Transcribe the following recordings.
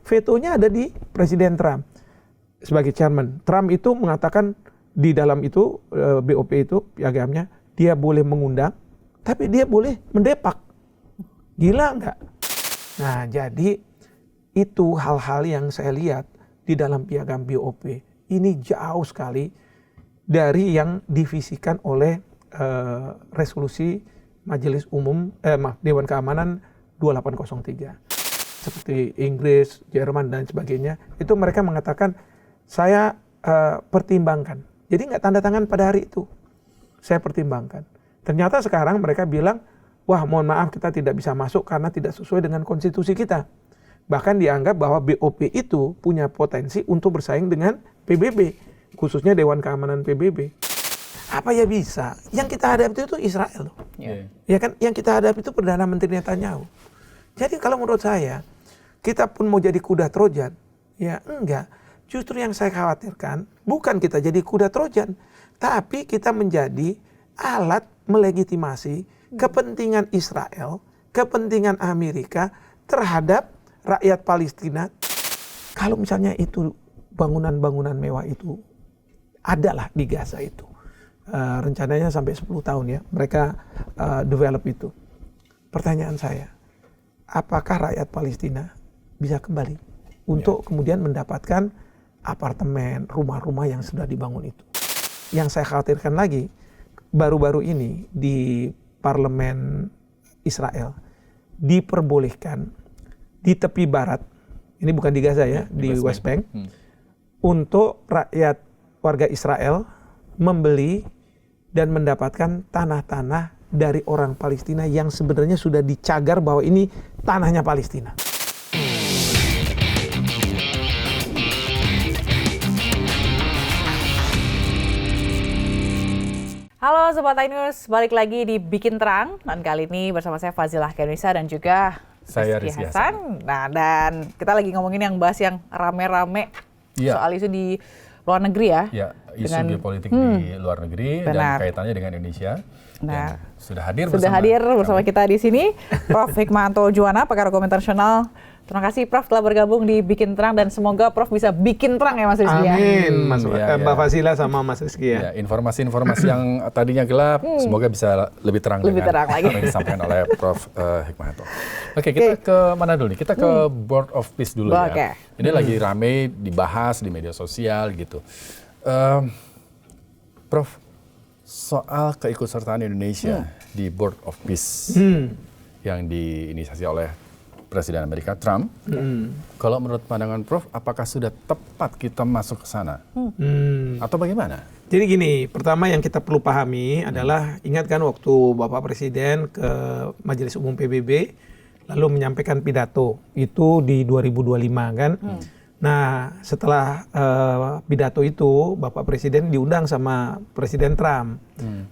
vetonya ada di Presiden Trump sebagai chairman. Trump itu mengatakan di dalam itu BOP itu piagamnya dia boleh mengundang, tapi dia boleh mendepak. Gila nggak? Nah, jadi itu hal-hal yang saya lihat di dalam piagam BOP. Ini jauh sekali dari yang divisikan oleh resolusi Majelis Umum Dewan Keamanan 2803. Seperti Inggris, Jerman dan sebagainya, itu mereka mengatakan saya pertimbangkan. Jadi nggak tanda tangan pada hari itu. Saya pertimbangkan. Ternyata sekarang mereka bilang, wah mohon maaf kita tidak bisa masuk karena tidak sesuai dengan konstitusi kita. Bahkan dianggap bahwa BOP itu punya potensi untuk bersaing dengan PBB, khususnya Dewan Keamanan PBB. Apa ya bisa? Yang kita hadapi itu Israel. Ya kan? Yang kita hadapi itu Perdana Menteri Netanyahu. Jadi kalau menurut saya, kita pun mau jadi kuda Trojan, ya enggak. Justru yang saya khawatirkan, bukan kita jadi kuda Trojan, tapi kita menjadi alat melegitimasi kepentingan Israel, kepentingan Amerika terhadap rakyat Palestina. Kalau misalnya itu bangunan-bangunan mewah itu adalah di Gaza itu. Rencananya sampai 10 tahun ya, mereka develop itu. Pertanyaan saya, apakah rakyat Palestina bisa kembali untuk kemudian mendapatkan apartemen, rumah-rumah yang sudah dibangun itu? Yang saya khawatirkan lagi, baru-baru ini di parlemen Israel diperbolehkan di tepi barat, ini bukan di Gaza ya, di West Bank, untuk rakyat warga Israel membeli dan mendapatkan tanah-tanah dari orang Palestina yang sebenarnya sudah dicagar bahwa ini tanahnya Palestina. Halo Sobat iNews, balik lagi di Bikin Terang, dan kali ini bersama saya Fazila Kenisa dan juga saya Rizky Hasan. Nah, dan kita lagi ngomongin yang bahas yang rame-rame soal isu di luar negeri ya. Ya, isu geopolitik di luar negeri dan kaitannya dengan Indonesia. Nah, sudah hadir bersama kita di sini Prof. Hikmahanto Juwana, pakar hukum internasional. Terima kasih Prof telah bergabung di Bikin Terang dan semoga Prof bisa bikin terang ya Mas Rizky. Amin, Mbak Fazila sama Mas Rizky ya. Informasi-informasi yang tadinya gelap, semoga bisa lebih terang dengan lagi. yang disampaikan oleh Prof. Hikmahanto. Oke, kita ke mana dulu nih? Kita ke Board of Peace dulu ya. Ini lagi rame dibahas di media sosial gitu. Prof, soal keikutsertaan Indonesia di Board of Peace yang diinisiasi oleh Presiden Amerika Trump, kalau menurut pandangan Prof, apakah sudah tepat kita masuk ke sana? Atau bagaimana? Jadi gini, pertama yang kita perlu pahami adalah, ingat kan waktu Bapak Presiden ke Majelis Umum PBB, lalu menyampaikan pidato, itu di 2025 kan? Nah, setelah pidato itu, Bapak Presiden diundang sama Presiden Trump,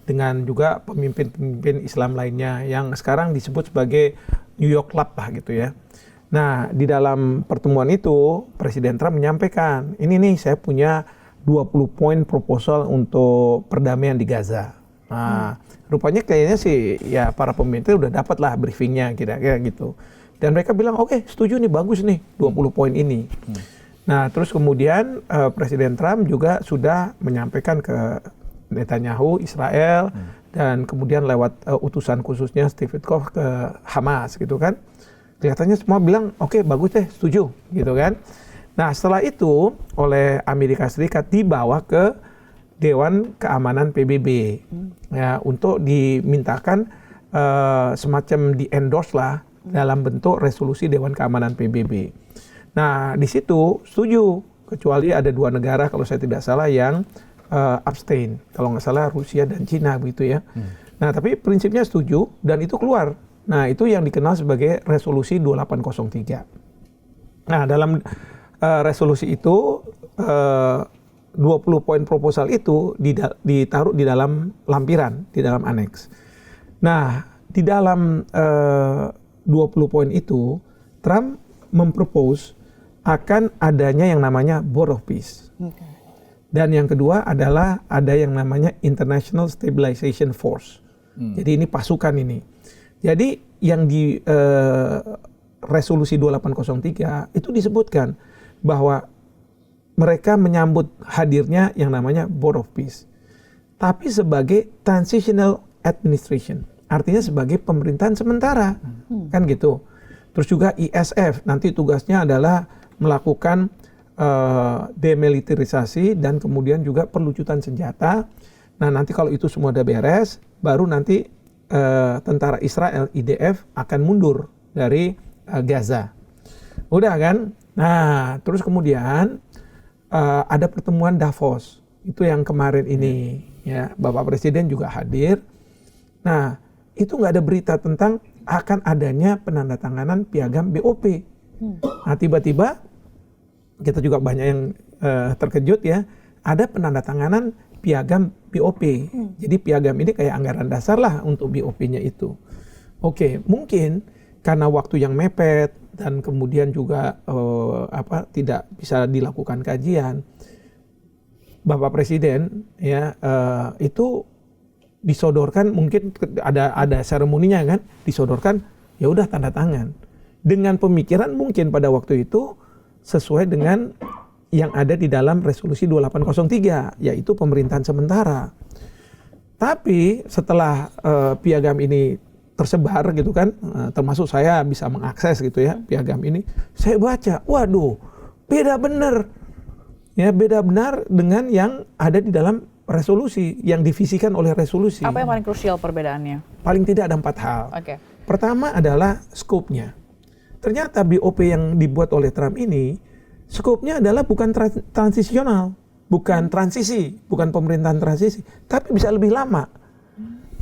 dengan juga pemimpin-pemimpin Islam lainnya, yang sekarang disebut sebagai New York Club lah gitu ya. Nah, di dalam pertemuan itu Presiden Trump menyampaikan, ini nih saya punya 20 poin proposal untuk perdamaian di Gaza. Nah, rupanya kayaknya sih ya para pemimpin udah dapat lah briefingnya kira-kira gitu. Dan mereka bilang oke, setuju nih, bagus nih 20 poin ini. Nah, terus kemudian Presiden Trump juga sudah menyampaikan ke Netanyahu, Israel, dan kemudian lewat utusan khususnya Steve Witkoff ke Hamas gitu kan. Kelihatannya semua bilang oke, bagus deh, setuju gitu kan. Nah, setelah itu oleh Amerika Serikat dibawa ke Dewan Keamanan PBB ya, untuk dimintakan semacam di-endorse lah dalam bentuk resolusi Dewan Keamanan PBB. Nah, di situ setuju, kecuali ada 2 negara kalau saya tidak salah yang abstain, kalau nggak salah Rusia dan Cina begitu ya. Nah, tapi prinsipnya setuju dan itu keluar. Nah, itu yang dikenal sebagai resolusi 2803. Nah, dalam resolusi itu 20 poin proposal itu ditaruh di dalam lampiran, di dalam aneks. Nah, di dalam 20 poin itu Trump mempropose akan adanya yang namanya Board of Peace. Dan yang kedua adalah ada yang namanya International Stabilization Force. Jadi ini pasukan ini. Jadi yang di resolusi 2803 itu disebutkan bahwa mereka menyambut hadirnya yang namanya Board of Peace. Tapi sebagai transitional administration. Artinya sebagai pemerintahan sementara. Kan gitu. Terus juga ISF nanti tugasnya adalah melakukan demilitarisasi dan kemudian juga perlucutan senjata. Nah nanti kalau itu semua udah beres, baru nanti tentara Israel IDF akan mundur dari Gaza. Udah kan? Nah terus kemudian ada pertemuan Davos. Itu yang kemarin ini. Ya, Bapak Presiden juga hadir. Nah itu nggak ada berita tentang akan adanya penandatanganan piagam BOP. Nah tiba-tiba kita juga banyak yang terkejut ya, ada penandatanganan piagam BOP. Jadi piagam ini kayak anggaran dasar lah untuk BOP-nya itu. Oke, mungkin karena waktu yang mepet dan kemudian juga tidak bisa dilakukan kajian, Bapak Presiden ya itu disodorkan, mungkin ada seremoninya kan, disodorkan ya udah tanda tangan dengan pemikiran mungkin pada waktu itu sesuai dengan yang ada di dalam resolusi 2803 yaitu pemerintahan sementara. Tapi setelah piagam ini tersebar gitu kan, termasuk saya bisa mengakses gitu ya piagam ini, saya baca, waduh beda benar. Ya beda benar dengan yang ada di dalam resolusi, yang divisikan oleh resolusi. Apa yang paling krusial perbedaannya? Paling tidak ada 4 hal. Oke. Pertama adalah skopnya. Ternyata BOP yang dibuat oleh Trump ini, skopnya adalah bukan transisional, bukan transisi, bukan pemerintahan transisi, tapi bisa lebih lama.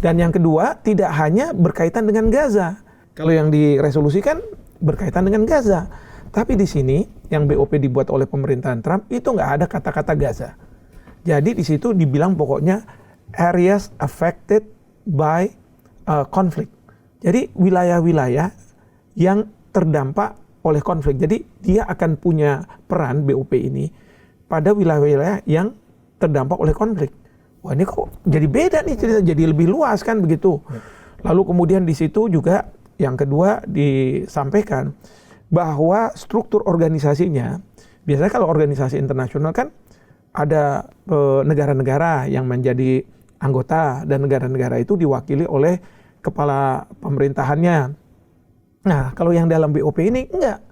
Dan yang kedua, tidak hanya berkaitan dengan Gaza. Kalau yang diresolusikan berkaitan dengan Gaza. Tapi di sini yang BOP dibuat oleh pemerintahan Trump itu nggak ada kata-kata Gaza. Jadi di situ dibilang pokoknya areas affected by conflict. Jadi wilayah-wilayah yang terdampak oleh konflik. Jadi dia akan punya peran BOP ini pada wilayah-wilayah yang terdampak oleh konflik. Wah ini kok jadi beda nih cerita, jadi lebih luas kan begitu. Lalu kemudian di situ juga yang kedua disampaikan bahwa struktur organisasinya, biasanya kalau organisasi internasional kan ada negara-negara yang menjadi anggota dan negara-negara itu diwakili oleh kepala pemerintahannya. Nah kalau yang dalam BOP ini enggak,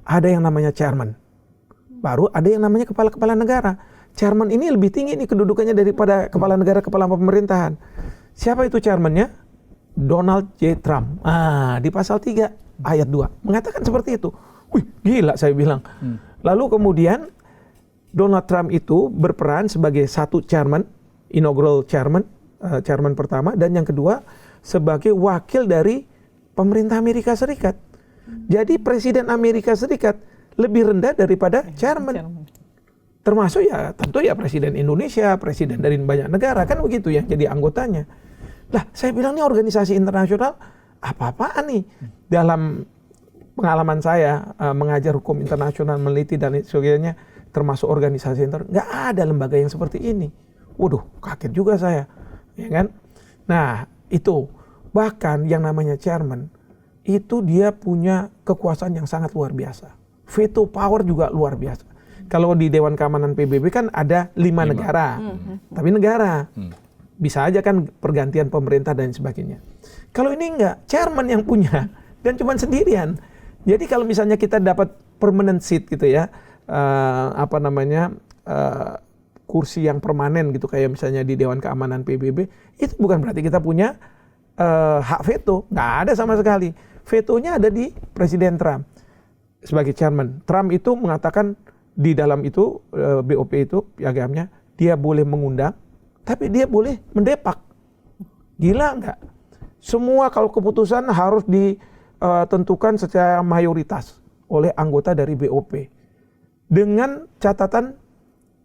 ada yang namanya chairman, baru ada yang namanya kepala-kepala negara. Chairman ini lebih tinggi nih kedudukannya daripada kepala negara, kepala pemerintahan. Siapa itu chairmannya? Donald J. Trump. Di pasal 3 ayat 2 mengatakan seperti itu. Wih, gila saya bilang. Lalu kemudian Donald Trump itu berperan sebagai satu chairman, inaugural chairman, chairman pertama, dan yang kedua sebagai wakil dari pemerintah Amerika Serikat. Jadi Presiden Amerika Serikat lebih rendah daripada chairman. Termasuk ya tentu ya Presiden Indonesia, Presiden dari banyak negara kan begitu ya jadi anggotanya. Lah saya bilang ini organisasi internasional apa-apaan nih. Dalam pengalaman saya mengajar hukum internasional, meneliti dan sebagainya, termasuk organisasi internasional, nggak ada lembaga yang seperti ini. Waduh, kaget juga saya, ya kan? Nah, itu bahkan yang namanya chairman itu dia punya kekuasaan yang sangat luar biasa. Veto power juga luar biasa. Kalau di Dewan Keamanan PBB kan ada 5 negara, tapi negara. Bisa aja kan pergantian pemerintah dan sebagainya. Kalau ini enggak, chairman yang punya dan cuma sendirian. Jadi kalau misalnya kita dapat permanent seat gitu ya, kursi yang permanen gitu kayak misalnya di Dewan Keamanan PBB, itu bukan berarti kita punya hak veto, nggak ada sama sekali. Vetonya ada di Presiden Trump sebagai chairman. Trump itu mengatakan di dalam itu BOP itu piagamnya dia boleh mengundang, tapi dia boleh mendepak. Gila nggak? Semua kalau keputusan harus ditentukan secara mayoritas oleh anggota dari BOP. Dengan catatan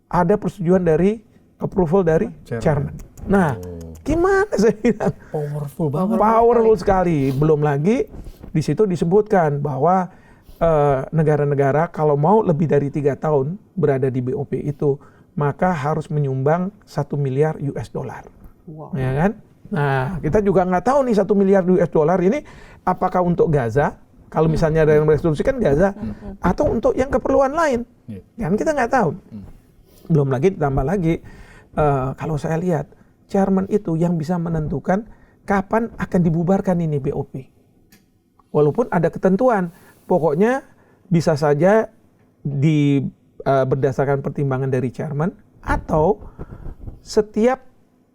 ada persetujuan dari approval dari chairman. Nah, gimana saya bilang? Powerful banget. Powerful sekali. Belum lagi di situ disebutkan bahwa negara-negara kalau mau lebih dari 3 tahun berada di BOP itu, maka harus menyumbang 1 miliar US dollar. Wow. Ya kan? Nah, kita juga nggak tahu nih 1 miliar US dollar ini apakah untuk Gaza, Kalau misalnya ada yang meresolusikan Gaza, atau untuk yang keperluan lain, kan kita nggak tahu. Belum lagi ditambah lagi, kalau saya lihat, chairman itu yang bisa menentukan kapan akan dibubarkan ini BOP. Walaupun ada ketentuan, pokoknya bisa saja berdasarkan pertimbangan dari chairman atau setiap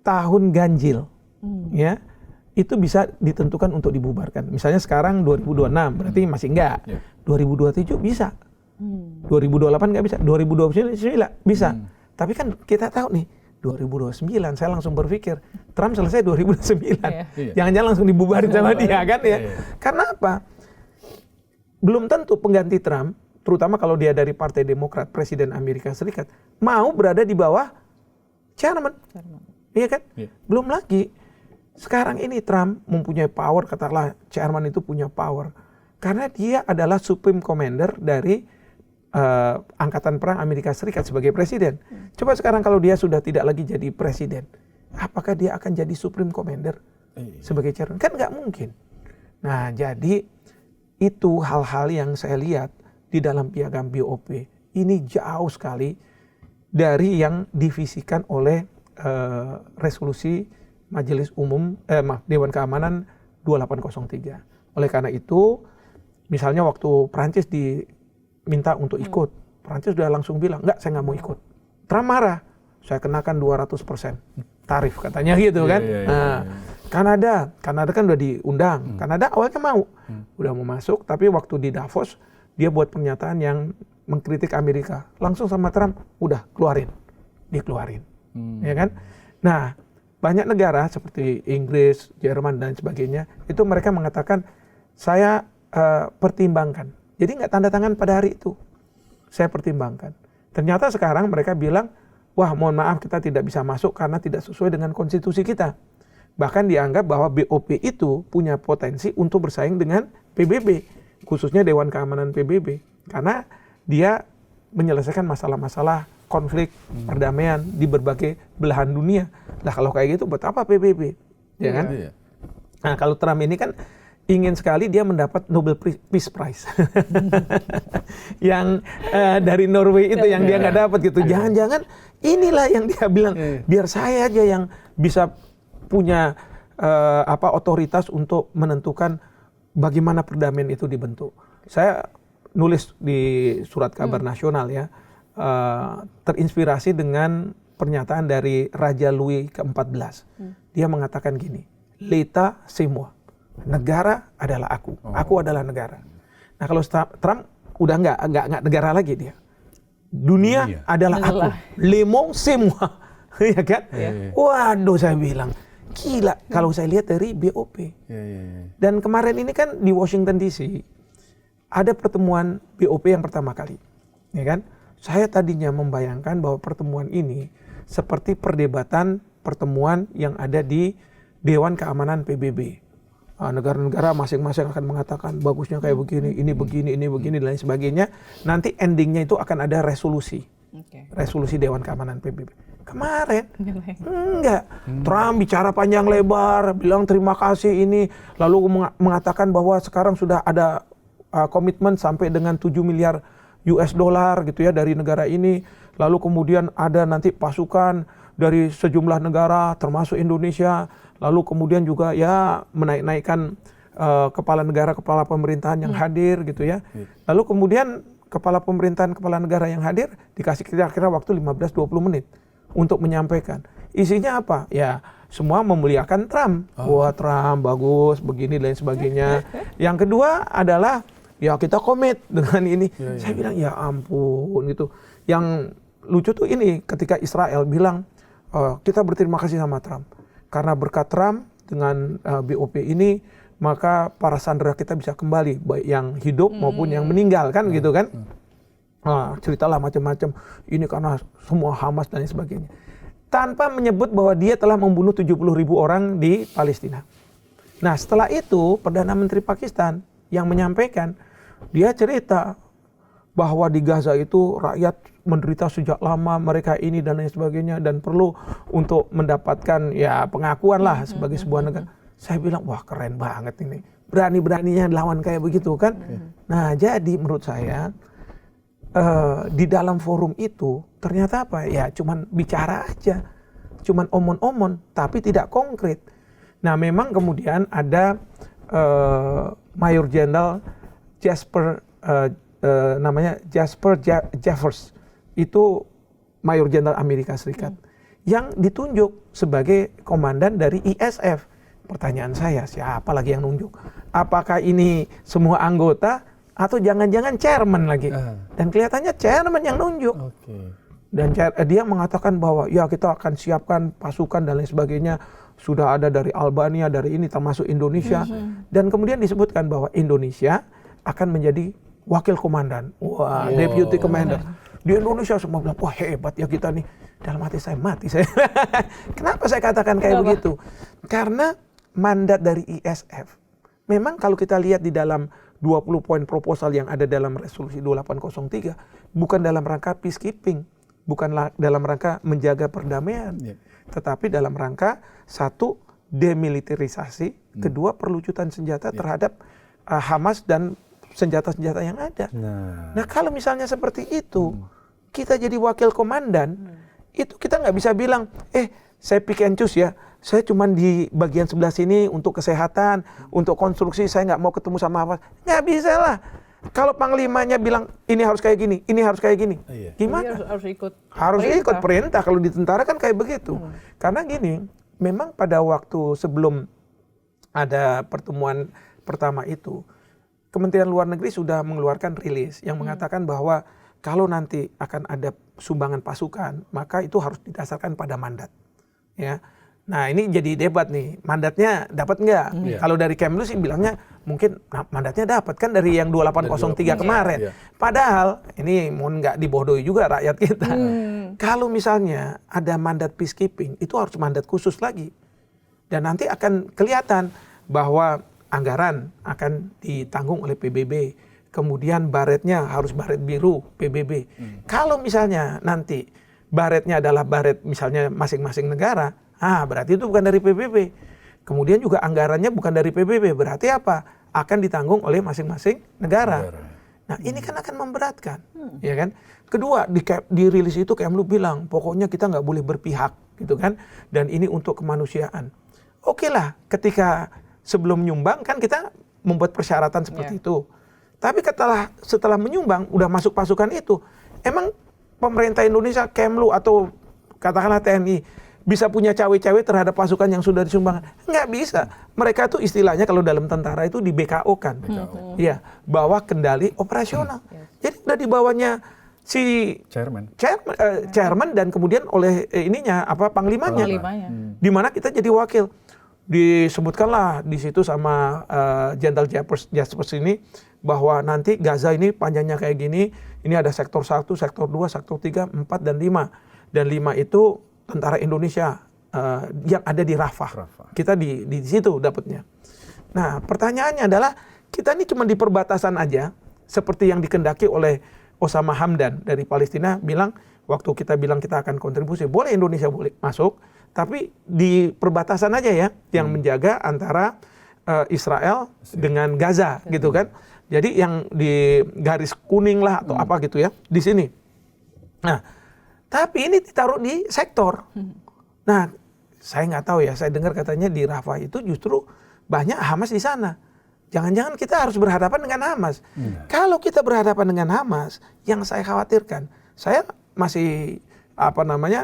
tahun ganjil, ya itu bisa ditentukan untuk dibubarkan. Misalnya sekarang 2026, berarti masih enggak. 2027 bisa, 2028 nggak bisa, 2029 bisa. Tapi kan kita tahu nih, 2029 saya langsung berpikir Trump selesai 2029, jangan-jangan langsung dibubarin sama dia kan ya? Karena apa? Belum tentu pengganti Trump, terutama kalau dia dari Partai Demokrat, Presiden Amerika Serikat, mau berada di bawah chairman. Iya kan? Belum lagi, sekarang ini Trump mempunyai power, katakanlah chairman itu punya power. Karena dia adalah Supreme Commander dari Angkatan Perang Amerika Serikat sebagai presiden. Coba sekarang kalau dia sudah tidak lagi jadi presiden, apakah dia akan jadi Supreme Commander sebagai chairman? Kan nggak mungkin. Nah, jadi itu hal-hal yang saya lihat di dalam piagam BOP ini jauh sekali dari yang divisikan oleh resolusi Majelis Umum Dewan Keamanan 2803. Oleh karena itu, misalnya waktu Prancis diminta untuk ikut, Prancis sudah langsung bilang, enggak, saya nggak mau ikut. Trump marah, saya kenakan 200% tarif katanya gitu kan. Kanada kan udah diundang. Kanada awalnya udah mau masuk, tapi waktu di Davos dia buat pernyataan yang mengkritik Amerika. Langsung sama Trump, udah dikeluarin, ya kan? Nah, banyak negara seperti Inggris, Jerman dan sebagainya itu mereka mengatakan saya pertimbangkan. Jadi nggak tanda tangan pada hari itu, saya pertimbangkan. Ternyata sekarang mereka bilang, wah mohon maaf kita tidak bisa masuk karena tidak sesuai dengan konstitusi kita. Bahkan dianggap bahwa BOP itu punya potensi untuk bersaing dengan PBB, khususnya Dewan Keamanan PBB. Karena dia menyelesaikan masalah-masalah konflik, perdamaian di berbagai belahan dunia. Nah kalau kayak gitu buat apa PBB? Ya kan? Nah kalau Trump ini kan ingin sekali dia mendapat Nobel Peace Prize. Yang dari Norway itu yang dia nggak dapat gitu. Jangan-jangan inilah yang dia bilang, biar saya aja yang bisa punya otoritas untuk menentukan bagaimana perdamaian itu dibentuk. Saya nulis di Surat Kabar Nasional ya, terinspirasi dengan pernyataan dari Raja Louis ke-14. Dia mengatakan gini, l'État c'est moi. Negara adalah aku adalah negara. Nah kalau Trump udah nggak negara lagi dia. Dunia adalah aku. Le monde c'est moi. Ya kan? Waduh saya bilang, gila kalau saya lihat dari BOP. Dan kemarin ini kan di Washington DC ada pertemuan BOP yang pertama kali, ya kan? Saya tadinya membayangkan bahwa pertemuan ini seperti pertemuan yang ada di Dewan Keamanan PBB. Negara-negara masing-masing akan mengatakan bagusnya kayak begini, ini begini, dan lain sebagainya. Nanti endingnya itu akan ada resolusi. Resolusi Dewan Keamanan PBB. Kemarin enggak. Trump bicara panjang lebar, bilang terima kasih ini, lalu mengatakan bahwa sekarang sudah ada komitmen sampai dengan 7 miliar US dollar gitu ya dari negara ini. Lalu kemudian ada nanti pasukan dari sejumlah negara termasuk Indonesia. Lalu kemudian juga ya menaikkan kepala negara, kepala pemerintahan yang hadir gitu ya. Lalu kemudian kepala pemerintahan, kepala negara yang hadir dikasih kira-kira waktu 15-20 menit untuk menyampaikan. Isinya apa? Ya semua memuliakan Trump. Wah Trump bagus, begini dan sebagainya. Yang kedua adalah ya kita komit dengan ini. Saya bilang ya ampun gitu. Yang lucu tuh ini ketika Israel bilang kita berterima kasih sama Trump. Karena berkat Trump dengan BOP ini, maka para sandera kita bisa kembali, baik yang hidup maupun yang meninggal kan gitu kan. Ceritalah macam-macam, ini karena semua Hamas dan sebagainya. Tanpa menyebut bahwa dia telah membunuh 70.000 orang di Palestina. Nah setelah itu, Perdana Menteri Pakistan yang menyampaikan, dia cerita bahwa di Gaza itu rakyat menderita sejak lama, mereka ini dan lain sebagainya, dan perlu untuk mendapatkan ya pengakuan lah sebagai sebuah negara. Saya bilang wah keren banget ini, berani-beraninya lawan kayak begitu kan. Nah jadi menurut saya di dalam forum itu ternyata apa ya, cuman bicara aja, cuman omon-omon tapi tidak konkret. Nah memang kemudian ada Mayor Jenderal Jasper namanya Jasper Jeffers, itu Mayor Jenderal Amerika Serikat yang ditunjuk sebagai komandan dari ISF. Pertanyaan saya, siapa lagi yang nunjuk? Apakah ini semua anggota atau jangan-jangan chairman lagi? Dan kelihatannya chairman yang nunjuk. Dan dia mengatakan bahwa ya kita akan siapkan pasukan dan lain sebagainya. Sudah ada dari Albania, dari ini termasuk Indonesia. Dan kemudian disebutkan bahwa Indonesia akan menjadi wakil komandan. Wah, deputy commander. Di Indonesia semua bilang, wah hebat ya kita nih. Dalam hati saya mati saya. Kenapa saya katakan kayak begitu? Karena mandat dari ISF, memang kalau kita lihat di dalam 20 poin proposal yang ada dalam resolusi 2803, bukan dalam rangka peacekeeping, bukan dalam rangka menjaga perdamaian, tetapi dalam rangka satu, demilitarisasi, kedua, perlucutan senjata terhadap Hamas dan senjata-senjata yang ada. Nah kalau misalnya seperti itu, kita jadi wakil komandan, itu kita nggak bisa bilang, saya pick and choose ya, saya cuma di bagian sebelah sini untuk kesehatan, untuk konstruksi saya nggak mau ketemu sama apa, nggak bisa lah. Kalau panglimanya bilang ini harus kayak gini, ini harus kayak gini, gimana? Harus ikut perintah. Kalau di tentara kan kayak begitu. Karena gini, memang pada waktu sebelum ada pertemuan pertama itu, Kementerian Luar Negeri sudah mengeluarkan rilis yang mengatakan bahwa kalau nanti akan ada sumbangan pasukan, maka itu harus didasarkan pada mandat. Ya. Nah ini jadi debat nih, mandatnya dapat nggak? Kalau dari Kemlu sih bilangnya mungkin mandatnya dapat kan dari yang 2803 kemarin. Padahal ini mohon nggak dibodohi juga rakyat kita. Kalau misalnya ada mandat peacekeeping, itu harus mandat khusus lagi. Dan nanti akan kelihatan bahwa anggaran akan ditanggung oleh PBB. Kemudian baretnya harus baret biru PBB. Kalau misalnya nanti baretnya adalah baret misalnya masing-masing negara, berarti itu bukan dari PBB. Kemudian juga anggarannya bukan dari PBB, berarti apa? Akan ditanggung oleh masing-masing negara. Nah ini kan akan memberatkan, ya kan? Kedua di rilis itu Kemlu bilang, pokoknya kita nggak boleh berpihak, gitu kan? Dan ini untuk kemanusiaan. Oke lah, ketika sebelum menyumbang kan kita membuat persyaratan seperti itu. Tapi setelah menyumbang, udah masuk pasukan itu, emang pemerintah Indonesia, Kemlu atau katakanlah TNI bisa punya cawe-cawe terhadap pasukan yang sudah disumbang? Nggak bisa. Mereka tuh istilahnya kalau dalam tentara itu di BKO kan, ya, bawa kendali operasional. Jadi udah dibawanya si chairman dan kemudian oleh panglimanya. Di mana kita jadi wakil. Disebutkanlah di situ sama Jenderal Jaspers ini bahwa nanti Gaza ini panjangnya kayak gini, ini ada sektor 1, sektor 2, sektor 3, 4, dan 5. Dan 5 itu tentara Indonesia yang ada di Rafah. Kita di situ dapatnya. Nah pertanyaannya adalah, kita ini cuma di perbatasan aja, seperti yang dikendaki oleh Osama Hamdan dari Palestina, bilang, waktu kita bilang kita akan kontribusi, boleh Indonesia boleh masuk, tapi di perbatasan aja ya, yang menjaga antara Israel dengan Gaza gitu kan. Jadi yang di garis kuning lah atau apa gitu ya, di sini. Nah, tapi ini ditaruh di sektor. Nah, saya nggak tahu ya, saya dengar katanya di Rafah itu justru banyak Hamas di sana. Jangan-jangan kita harus berhadapan dengan Hamas. Kalau kita berhadapan dengan Hamas, yang saya khawatirkan, saya masih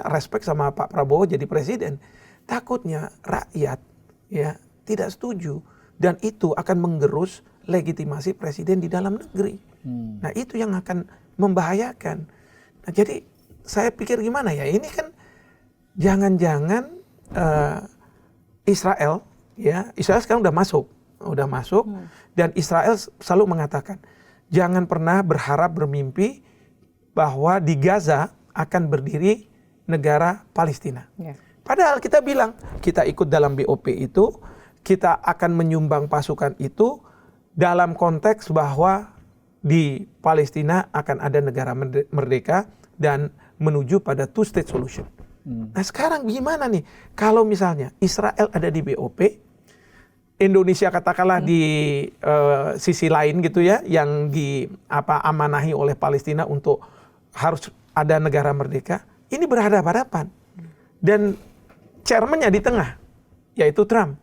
respect sama Pak Prabowo jadi presiden. Takutnya rakyat ya tidak setuju dan itu akan menggerus legitimasi presiden di dalam negeri. Nah itu yang akan membahayakan. Nah jadi saya pikir gimana ya, ini kan jangan-jangan Israel sekarang udah masuk dan Israel selalu mengatakan jangan pernah berharap bermimpi bahwa di Gaza akan berdiri negara Palestina. Padahal kita bilang kita ikut dalam BOP itu, kita akan menyumbang pasukan itu dalam konteks bahwa di Palestina akan ada negara merdeka dan menuju pada two-state solution. Nah sekarang gimana nih kalau misalnya Israel ada di BOP, Indonesia katakanlah di sisi lain gitu ya, yang amanahi oleh Palestina untuk harus ada negara merdeka, ini berhadapan-hadapan. Dan chairman-nya di tengah, yaitu Trump.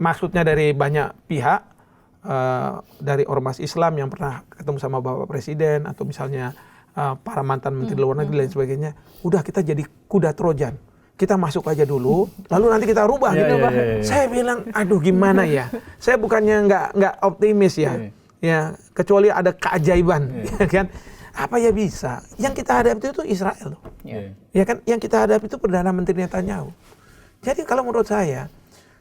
Maksudnya dari banyak pihak, dari ormas Islam yang pernah ketemu sama Bapak Presiden, atau misalnya para mantan Menteri Luar Negeri dan sebagainya, udah kita jadi kuda Trojan. Kita masuk aja dulu, lalu nanti kita rubah gitu. Saya bilang, aduh gimana ya? Saya bukannya nggak optimis ya, ya kecuali ada keajaiban, kan? Apa ya bisa? Yang kita hadapi itu Israel, ya kan? Yang kita hadapi itu Perdana Menteri Netanyahu. Jadi kalau menurut saya,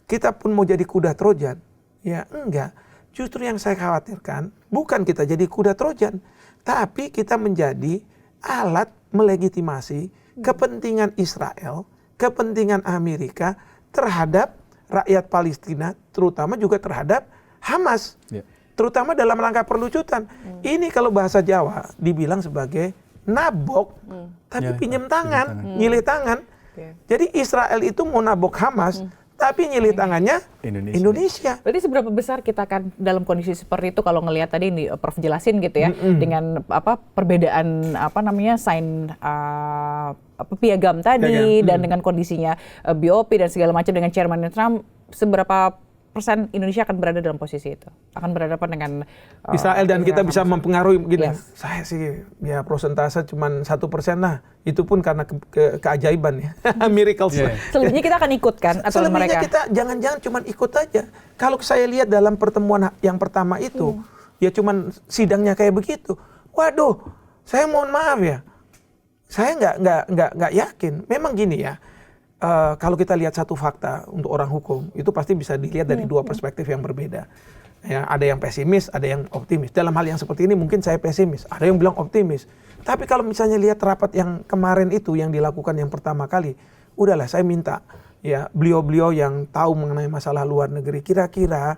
kita pun mau jadi kuda Trojan, ya enggak. Justru yang saya khawatirkan bukan kita jadi kuda Trojan, tapi kita menjadi alat melegitimasi kepentingan Israel, kepentingan Amerika terhadap rakyat Palestina, terutama juga terhadap Hamas, terutama dalam rangka perlucutan. Ini kalau bahasa Jawa dibilang sebagai nabok, tapi pinjam tangan, nyilih tangan. Jadi Israel itu mau nabok Hamas, tapi nyilih tangannya Indonesia. Berarti seberapa besar kita akan dalam kondisi seperti itu kalau ngelihat tadi ini Prof jelasin gitu ya, dengan perbedaan sign piagam tadi dan dengan kondisinya BOP dan segala macam dengan Chairman Trump, seberapa persen Indonesia akan berada dalam posisi itu? Akan berhadapan dengan Israel dan kita bisa mempengaruhi begini. Saya sih ya persentase cuma 1% lah. Itu pun karena keajaiban ya. Miracles. Selebihnya kita akan ikut kan? Atau selebihnya mereka? kita jangan-jangan cuma ikut aja. Kalau saya lihat dalam pertemuan yang pertama itu, ya cuma sidangnya kayak begitu. Waduh, saya mohon maaf ya. Saya nggak yakin. Memang gini ya. Kalau kita lihat satu fakta untuk orang hukum, itu pasti bisa dilihat dari dua perspektif yang berbeda. Ya, ada yang pesimis, ada yang optimis. Dalam hal yang seperti ini mungkin saya pesimis, ada yang bilang optimis. Tapi kalau misalnya lihat rapat yang kemarin itu yang dilakukan yang pertama kali, udahlah saya minta ya beliau-beliau yang tahu mengenai masalah luar negeri, kira-kira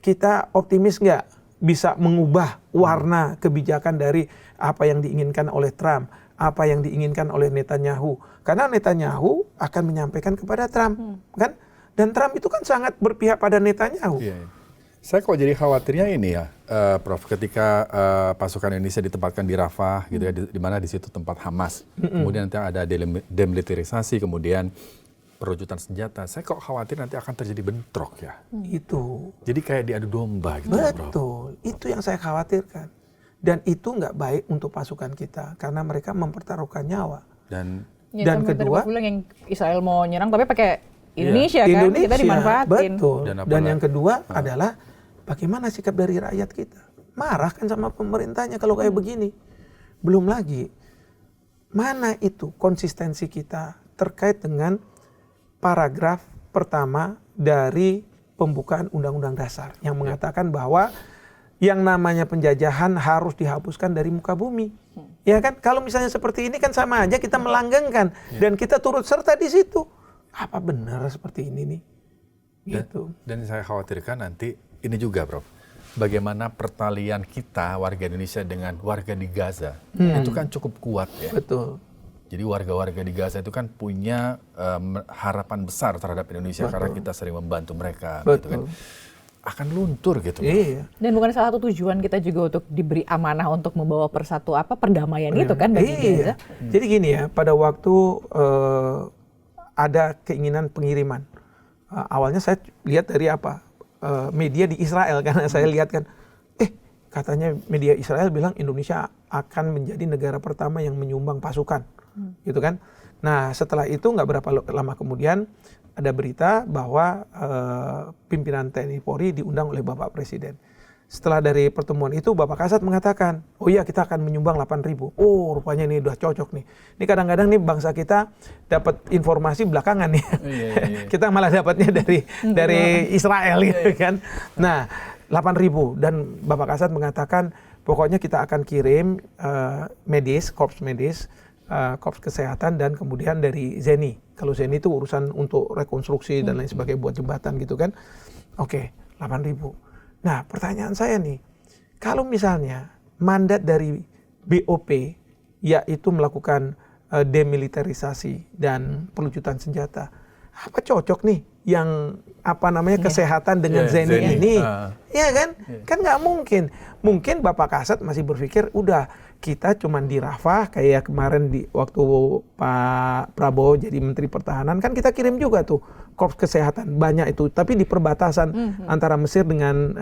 kita optimis nggak bisa mengubah warna kebijakan dari apa yang diinginkan oleh Trump, apa yang diinginkan oleh Netanyahu. Karena Netanyahu akan menyampaikan kepada Trump, kan? Dan Trump itu kan sangat berpihak pada Netanyahu. Saya kok jadi khawatirnya ini ya, Prof, ketika pasukan Indonesia ditempatkan di Rafah, gitu ya, di mana di situ tempat Hamas, kemudian nanti ada demilitarisasi, kemudian perebutan senjata. Saya kok khawatir nanti akan terjadi bentrok ya. Itu. Jadi kayak diadu domba gitu. Betul, itu yang saya khawatirkan. Dan itu nggak baik untuk pasukan kita karena mereka mempertaruhkan nyawa. Dan kedua, yang Israel mau nyerang tapi pakai Indonesia kan, kita dimanfaatin. Betul. Dan yang kedua adalah bagaimana sikap dari rakyat kita. Marah kan sama pemerintahnya kalau kayak begini. Belum lagi, mana itu konsistensi kita terkait dengan paragraf pertama dari pembukaan Undang-Undang Dasar yang mengatakan bahwa yang namanya penjajahan harus dihapuskan dari muka bumi. Ya kan? Kalau misalnya seperti ini kan sama aja kita melanggengkan dan kita turut serta di situ. Apa benar seperti ini nih? Gitu. Dan saya khawatirkan nanti ini juga, Prof. Bagaimana pertalian kita warga Indonesia dengan warga di Gaza itu kan cukup kuat ya. Betul. Jadi warga-warga di Gaza itu kan punya harapan besar terhadap Indonesia karena kita sering membantu mereka. Betul. Gitu kan. Akan luntur gitu. Iya. Dan bukan salah satu tujuan kita juga untuk diberi amanah untuk membawa perdamaian itu kan bagi Gaza. Jadi gini ya, pada waktu ada keinginan pengiriman. Awalnya saya lihat dari apa? Media di Israel karena saya lihat kan, katanya media Israel bilang Indonesia akan menjadi negara pertama yang menyumbang pasukan, gitu kan? Nah setelah itu nggak berapa lama kemudian ada berita bahwa pimpinan TNI Polri diundang oleh Bapak Presiden. Setelah dari pertemuan itu Bapak Kasat mengatakan, oh iya kita akan menyumbang 8.000. Oh rupanya ini udah cocok nih. Ini kadang-kadang nih bangsa kita dapat informasi belakangan nih. Kita malah dapatnya dari Israel gitu kan. Nah 8.000 dan Bapak Kasat mengatakan pokoknya kita akan kirim korps medis, korps kesehatan dan kemudian dari ZENI. Kalau ZENI itu urusan untuk rekonstruksi dan lain sebagainya buat jembatan gitu kan. Oke, 8.000. Nah pertanyaan saya nih, kalau misalnya mandat dari BOP yaitu melakukan demilitarisasi dan pelucutan senjata, apa cocok nih yang kesehatan dengan Zeni ini, ya kan? Kan nggak mungkin. Mungkin Bapak Kasat masih berpikir, udah kita cuman di Rafah kayak kemarin waktu Pak Prabowo jadi Menteri Pertahanan kan kita kirim juga tuh korps kesehatan banyak itu, tapi di perbatasan antara Mesir dengan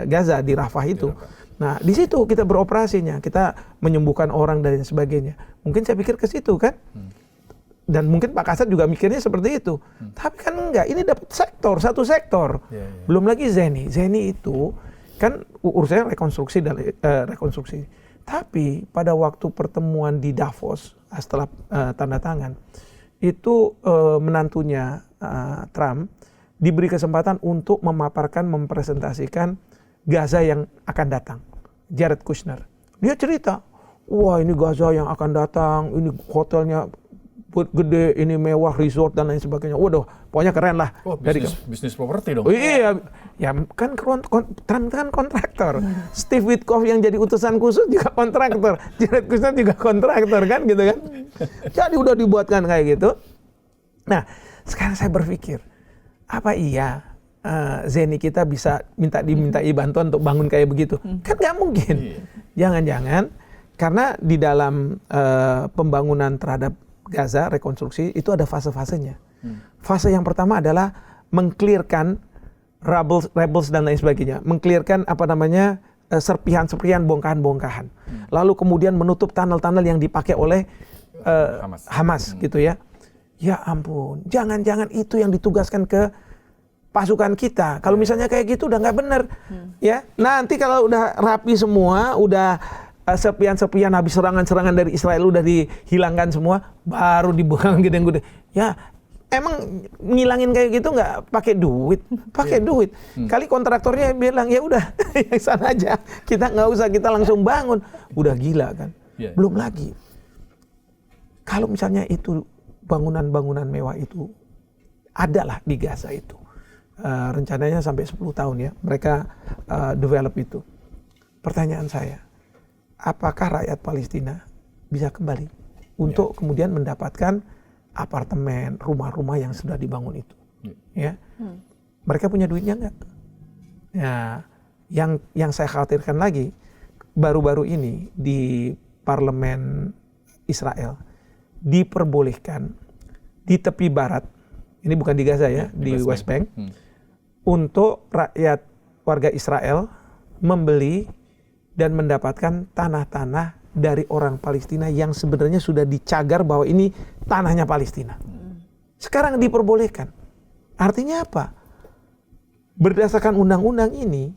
Gaza di Rafah itu. Nah di situ kita beroperasinya, kita menyembuhkan orang dan sebagainya. Mungkin saya pikir ke situ kan. Dan mungkin Pak Kasat juga mikirnya seperti itu. Tapi kan enggak, ini dapat satu sektor. Belum lagi Zeni itu kan urusannya rekonstruksi. Tapi pada waktu pertemuan di Davos setelah tanda tangan, itu menantunya Trump diberi kesempatan untuk mempresentasikan Gaza yang akan datang. Jared Kushner. Dia cerita, wah ini Gaza yang akan datang, ini hotelnya gede, ini mewah, resort dan lain sebagainya. Waduh, pokoknya keren lah. Oh, bisnis properti dong. Oh, iya, ya kan Trump kan kontraktor. Steve Witkoff yang jadi utusan khusus juga kontraktor. Jared Kushner juga kontraktor kan gitu kan. Jadi udah dibuatkan kayak gitu. Nah, sekarang saya berpikir, apa iya Zeni kita bisa dimintai bantuan untuk bangun kayak begitu? Kan nggak mungkin. Jangan-jangan karena di dalam pembangunan terhadap Gaza, rekonstruksi, itu ada fase-fasenya. Fase yang pertama adalah mengclearkan rebels dan lain sebagainya. Mengclearkan serpihan-serpihan, bongkahan-bongkahan. Lalu kemudian menutup tunnel-tunnel yang dipakai oleh Hamas gitu ya. Ya ampun, jangan-jangan itu yang ditugaskan ke pasukan kita. Kalau misalnya kayak gitu udah nggak benar. Ya, nanti kalau udah rapi semua, udah serpian-serpian habis serangan-serangan dari Israel udah dihilangkan semua, baru dibuang gede-gede. Ya, emang ngilangin kayak gitu nggak pakai duit, duit. Kali kontraktornya bilang ya udah, yang sana aja, kita nggak usah, kita langsung bangun. Udah gila kan? Belum lagi, kalau misalnya itu bangunan-bangunan mewah itu adalah di Gaza itu, rencananya sampai 10 tahun ya, mereka develop itu. Pertanyaan saya, apakah rakyat Palestina bisa kembali untuk kemudian mendapatkan apartemen, rumah-rumah yang sudah dibangun itu? Ya, mereka punya duitnya nggak? Ya, yang saya khawatirkan lagi, baru-baru ini di parlemen Israel diperbolehkan di tepi barat, ini bukan di Gaza ya, di West Bank, untuk rakyat warga Israel membeli dan mendapatkan tanah-tanah dari orang Palestina yang sebenarnya sudah dicagar bahwa ini tanahnya Palestina. Sekarang diperbolehkan. Artinya apa? Berdasarkan undang-undang ini,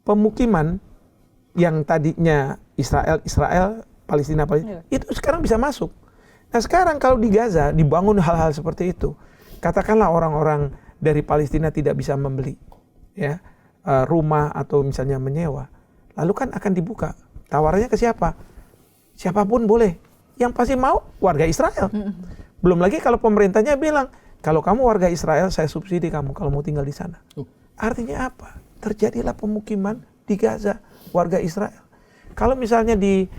pemukiman yang tadinya Israel, Palestina, itu sekarang bisa masuk. Nah sekarang kalau di Gaza dibangun hal-hal seperti itu, katakanlah orang-orang dari Palestina tidak bisa membeli ya rumah atau misalnya menyewa. Lalu kan akan dibuka. Tawarannya ke siapa? Siapapun boleh. Yang pasti mau warga Israel. Belum lagi kalau pemerintahnya bilang, kalau kamu warga Israel, saya subsidi kamu kalau mau tinggal di sana. Artinya apa? Terjadilah pemukiman di Gaza, warga Israel. Kalau misalnya di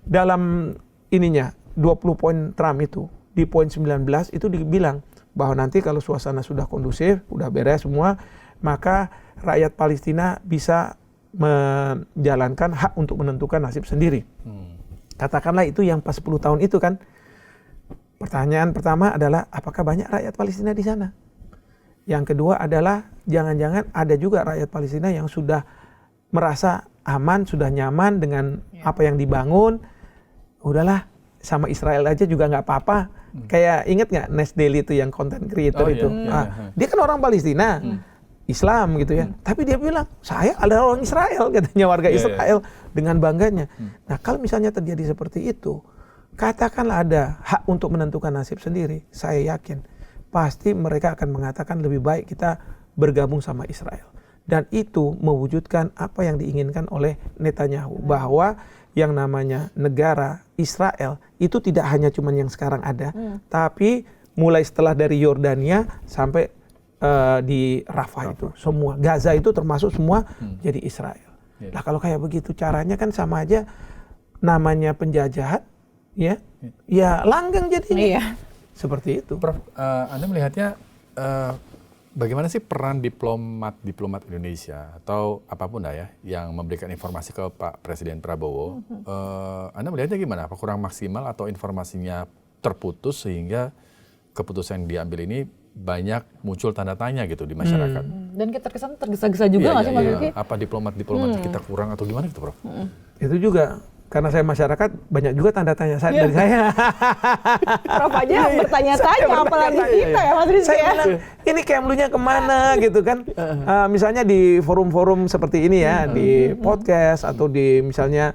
dalam 20 poin Trump itu, di poin 19 itu dibilang bahwa nanti kalau suasana sudah kondusif, udah beres semua, maka rakyat Palestina bisa menjalankan hak untuk menentukan nasib sendiri. Katakanlah itu yang pas 10 tahun itu kan. Pertanyaan pertama adalah apakah banyak rakyat Palestina di sana? Yang kedua adalah jangan-jangan ada juga rakyat Palestina yang sudah merasa aman, sudah nyaman dengan apa yang dibangun. Udahlah, sama Israel aja juga nggak apa-apa. Kayak inget nggak Nes Daily itu yang content creator itu? Dia kan orang Palestina. Islam gitu ya. Tapi dia bilang, saya adalah orang Israel, katanya warga Israel dengan bangganya. Nah, kalau misalnya terjadi seperti itu, katakanlah ada hak untuk menentukan nasib sendiri, saya yakin pasti mereka akan mengatakan lebih baik kita bergabung sama Israel. Dan itu mewujudkan apa yang diinginkan oleh Netanyahu, bahwa yang namanya negara Israel itu tidak hanya cuman yang sekarang ada, tapi mulai setelah dari Yordania sampai di Rafah itu semua, Gaza itu termasuk semua jadi Israel. Nah kalau kayak begitu caranya kan sama aja, namanya penjajahan ya langgeng jadinya. Seperti itu. Prof, Anda melihatnya bagaimana sih peran diplomat Indonesia atau apapun lah ya yang memberikan informasi ke Pak Presiden Prabowo? Anda melihatnya gimana? Apa kurang maksimal atau informasinya terputus sehingga keputusan yang diambil ini banyak muncul tanda tanya gitu di masyarakat? Dan terkesan tergesa-gesa juga nggak sih Mas Rizky? Apa diplomat kita kurang atau gimana gitu, Prof? Itu juga karena saya masyarakat banyak juga tanda tanya dari saya. Prof aja bertanya-tanya, apalagi kita ya Mas Rizky Saya ya. bilang, ini Kemlunya kemana gitu kan? Misalnya di forum-forum seperti ini ya, di podcast atau di misalnya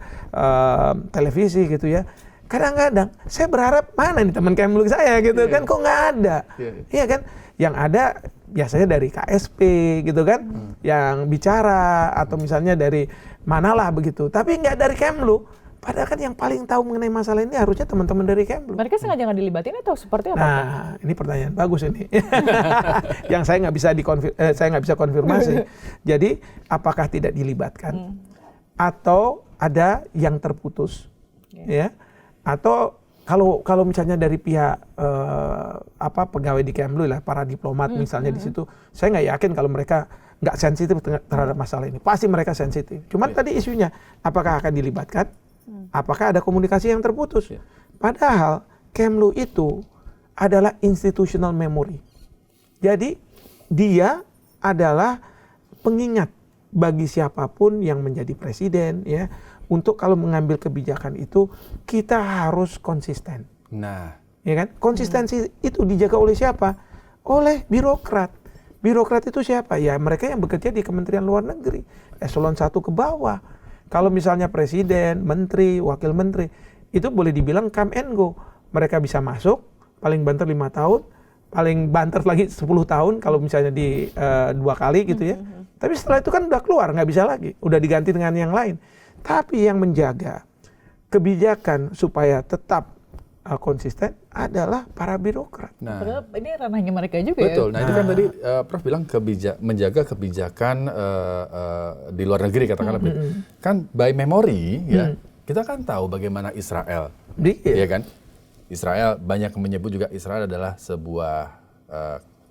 televisi gitu ya. Kadang-kadang saya berharap mana nih teman Kemlu saya gitu kan, kok nggak ada. Iya kan? Yang ada biasanya dari KSP gitu kan, yang bicara atau misalnya dari manalah begitu. Tapi nggak dari Kemlu. Padahal kan yang paling tahu mengenai masalah ini harusnya teman-teman dari Kemlu. Mereka sengaja nggak dilibatin atau seperti apa? Nah, ini pertanyaan bagus ini. Yang saya nggak bisa konfirmasi. Jadi, apakah tidak dilibatkan atau ada yang terputus, ya? Atau kalau misalnya dari pihak pegawai di Kemlu lah, para diplomat misalnya di situ, saya nggak yakin kalau mereka nggak sensitif terhadap masalah ini. Pasti mereka sensitif. Cuman tadi isunya, apakah akan dilibatkan? Apakah ada komunikasi yang terputus? Padahal Kemlu itu adalah institutional memory. Jadi dia adalah pengingat bagi siapapun yang menjadi presiden ya, untuk kalau mengambil kebijakan itu kita harus konsisten. Nah, Ya kan? Konsistensi itu dijaga oleh siapa? Oleh birokrat. Birokrat itu siapa? Ya mereka yang bekerja di Kementerian Luar Negeri, eselon 1 ke bawah. Kalau misalnya presiden, menteri, wakil menteri, itu boleh dibilang come and go. Mereka bisa masuk, paling banter 5 tahun, paling banter lagi 10 tahun kalau misalnya di 2 kali gitu ya. Tapi setelah itu kan udah keluar, nggak bisa lagi. Udah diganti dengan yang lain. Tapi yang menjaga kebijakan supaya tetap konsisten adalah para birokrat. nah, Padahal ini ranahnya mereka juga betul. ya. Nah, itu kan tadi Prof bilang menjaga kebijakan di luar negeri katakanlah. Kan by memory ya, kita kan tahu bagaimana Israel. Iya kan? Israel banyak yang menyebut juga Israel adalah sebuah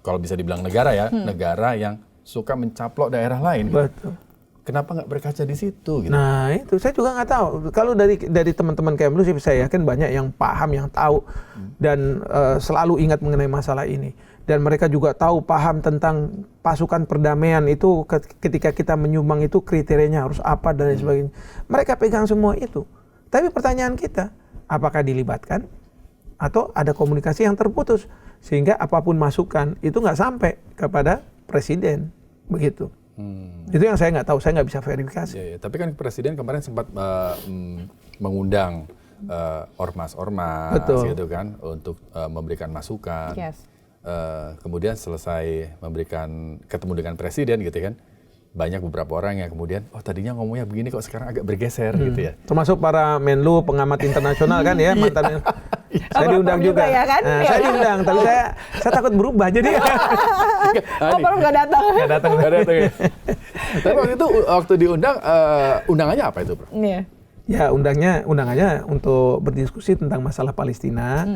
kalau bisa dibilang negara ya, negara yang suka mencaplok daerah lain. Betul. Kenapa nggak berkaca di situ? Gitu? Nah itu saya juga nggak tahu. Kalau dari teman-teman Kemlu sih saya yakin banyak yang paham, yang tahu dan selalu ingat mengenai masalah ini. Dan mereka juga tahu paham tentang pasukan perdamaian itu ketika kita menyumbang itu kriterianya harus apa dan lain sebagainya. Mereka pegang semua itu. Tapi pertanyaan kita, apakah dilibatkan atau ada komunikasi yang terputus sehingga apapun masukan itu nggak sampai kepada presiden begitu. Itu yang saya nggak tahu, saya nggak bisa verifikasi. Ya, tapi kan presiden kemarin sempat mengundang ormas-ormas gitu kan untuk memberikan masukan. Yes. Kemudian selesai ketemu dengan presiden gitu kan, banyak beberapa orang yang kemudian tadinya ngomongnya begini kok sekarang agak bergeser gitu ya. Termasuk para Menlu, pengamat internasional kan ya, mantan. Saya diundang juga. Ya kan? Nah, saya diundang, tapi saya takut berubah jadi. Baru nggak datang. Nggak datang ya. Tapi waktu diundang, undangannya apa itu, Bro? Iya. Ya undangannya untuk berdiskusi tentang masalah Palestina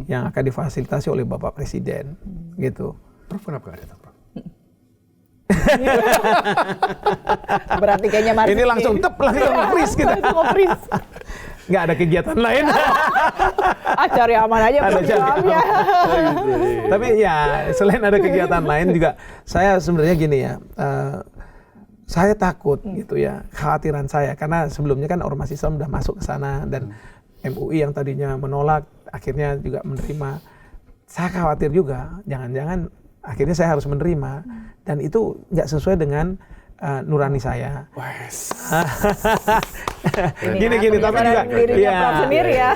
yang akan difasilitasi oleh Bapak Presiden, gitu. Prof kenapa nggak datang, Prof? Berarti kayaknya Marzi. Ini langsung freeze kita. Langsung freeze. Nggak ada kegiatan lain. Cari aman aja programnya. Tapi ya selain ada kegiatan lain juga saya sebenarnya gini ya. Saya takut gitu ya, kekhawatiran saya karena sebelumnya kan Ormas Islam udah masuk ke sana dan MUI yang tadinya menolak akhirnya juga menerima. Saya khawatir juga, jangan-jangan akhirnya saya harus menerima dan itu nggak sesuai dengan nurani saya. Gini tapi juga Prof sendiri ya.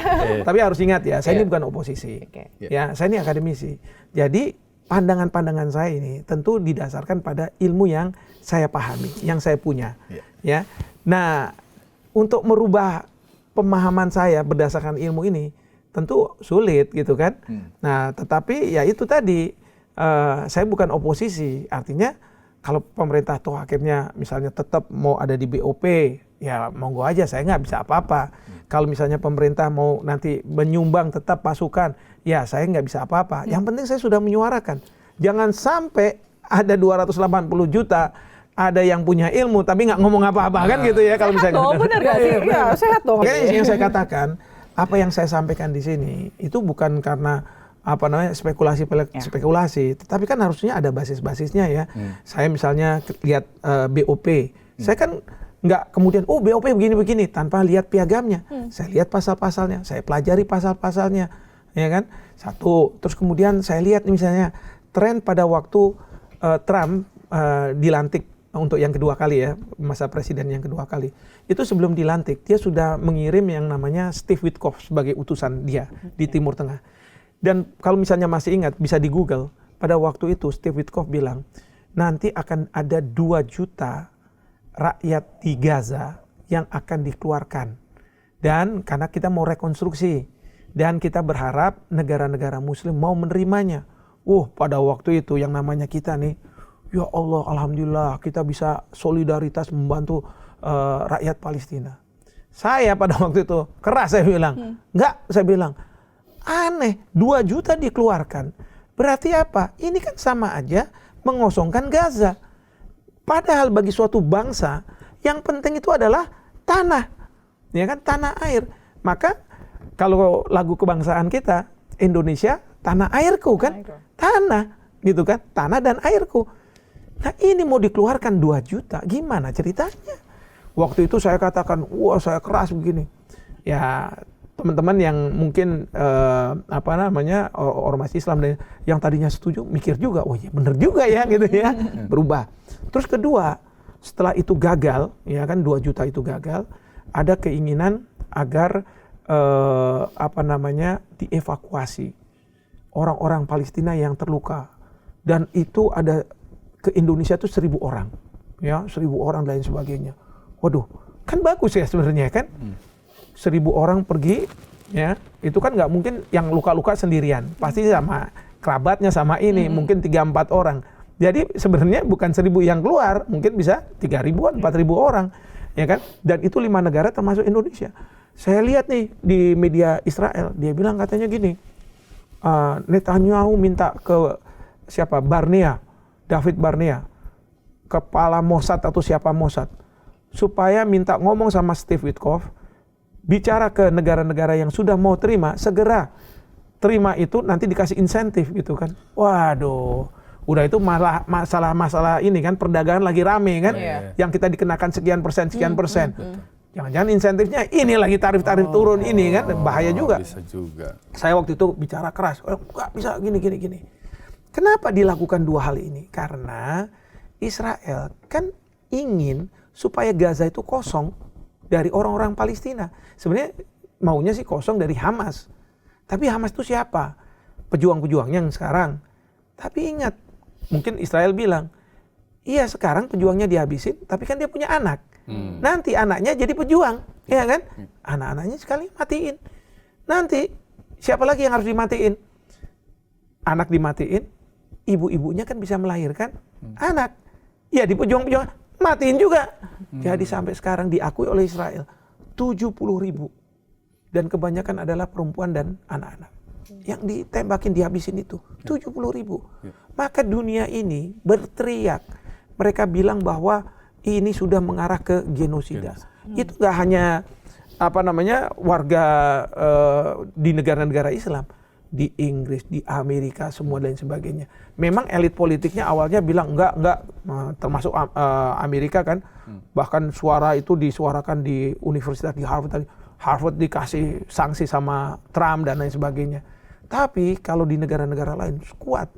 Tapi harus ingat ya, saya ini bukan oposisi. Ya, saya ini akademisi. Jadi pandangan-pandangan saya ini tentu didasarkan pada ilmu yang saya pahami, yang saya punya. Ya. Nah, untuk merubah pemahaman saya berdasarkan ilmu ini tentu sulit gitu kan. Nah, tetapi ya itu tadi saya bukan oposisi, artinya kalau pemerintah toh akhirnya misalnya tetap mau ada di BOP, ya monggo aja, saya nggak bisa apa-apa. Kalau misalnya pemerintah mau nanti menyumbang tetap pasukan, ya saya nggak bisa apa-apa. Yang penting saya sudah menyuarakan. Jangan sampai ada 280 juta, ada yang punya ilmu tapi nggak ngomong apa-apa kan gitu ya. Kalau misalnya benar nggak sih? Ya, sehat dong. Makanya yang saya katakan, apa yang saya sampaikan di sini itu bukan karena spekulasi, tetapi kan harusnya ada basis-basisnya ya. Saya misalnya lihat BOP, saya kan nggak kemudian BOP begini-begini tanpa lihat piagamnya. Saya lihat pasal-pasalnya, saya pelajari pasal-pasalnya, ya kan. Satu, terus kemudian saya lihat misalnya tren pada waktu Trump dilantik untuk yang kedua kali ya, masa presiden yang kedua kali. Itu sebelum dilantik, dia sudah mengirim yang namanya Steve Witkoff sebagai utusan dia di Timur Tengah. Dan kalau misalnya masih ingat, bisa di Google, pada waktu itu Steve Witkoff bilang, nanti akan ada 2 juta rakyat di Gaza yang akan dikeluarkan. Dan karena kita mau rekonstruksi, dan kita berharap negara-negara muslim mau menerimanya. Pada waktu itu yang namanya kita nih, ya Allah, alhamdulillah kita bisa solidaritas membantu rakyat Palestina. Saya pada waktu itu keras saya bilang, saya bilang, aneh, 2 juta dikeluarkan. Berarti apa? Ini kan sama aja mengosongkan Gaza. Padahal bagi suatu bangsa, yang penting itu adalah tanah. Ya kan, tanah air. Maka kalau lagu kebangsaan kita, Indonesia, tanah airku kan? Tanah, gitu kan? Tanah dan airku. Nah ini mau dikeluarkan 2 juta, gimana ceritanya? Waktu itu saya katakan, saya keras begini. Ya teman-teman yang mungkin ormas Islam yang tadinya setuju mikir juga, iya bener juga ya gitu ya, berubah. Terus kedua, setelah itu gagal, ya kan 2 juta itu gagal, ada keinginan agar dievakuasi orang-orang Palestina yang terluka, dan itu ada ke Indonesia itu 1.000 orang, ya 1.000 orang dan lain sebagainya. Waduh, kan bagus ya sebenarnya kan. 1.000 orang pergi, ya itu kan nggak mungkin yang luka-luka sendirian, pasti sama kerabatnya sama ini, mungkin 3-4 orang. Jadi sebenarnya bukan 1.000 yang keluar, mungkin bisa 3.000-an, 4.000 orang, ya kan? Dan itu 5 negara termasuk Indonesia. Saya lihat nih di media Israel, dia bilang katanya gini, Netanyahu minta ke siapa? David Barnea, kepala Mossad atau siapa Mossad, supaya minta ngomong sama Steve Witkoff, bicara ke negara-negara yang sudah mau terima, segera terima itu, nanti dikasih insentif gitu kan. Waduh, udah itu malah masalah ini kan, perdagangan lagi rame kan, yang kita dikenakan sekian persen. Jangan-jangan insentifnya ini lagi tarif-tarif turun ini kan, bahaya juga. Bisa juga. Saya waktu itu bicara keras, nggak bisa gini. Kenapa dilakukan 2 hal ini? Karena Israel kan ingin supaya Gaza itu kosong dari orang-orang Palestina. Sebenarnya maunya sih kosong dari Hamas. Tapi Hamas itu siapa? Pejuang-pejuangnya yang sekarang. Tapi ingat, mungkin Israel bilang, iya sekarang pejuangnya dihabisin, tapi kan dia punya anak. Nanti anaknya jadi pejuang, ya kan? Anak-anaknya sekali matiin. Nanti siapa lagi yang harus dimatiin? Anak dimatiin, ibu-ibunya kan bisa melahirkan anak. Ya di pejuang-pejuang matiin juga. Jadi sampai sekarang diakui oleh Israel 70.000, dan kebanyakan adalah perempuan dan anak-anak yang ditembakin, dihabisin itu 70.000. Maka dunia ini berteriak, mereka bilang bahwa ini sudah mengarah ke genosida. Itu nggak hanya warga di negara-negara Islam, di Inggris, di Amerika, semua dan sebagainya. Memang elit politiknya awalnya bilang enggak, termasuk Amerika kan, bahkan suara itu disuarakan di universitas di Harvard dikasih sanksi sama Trump dan lain sebagainya. Tapi kalau di negara-negara lain kuat.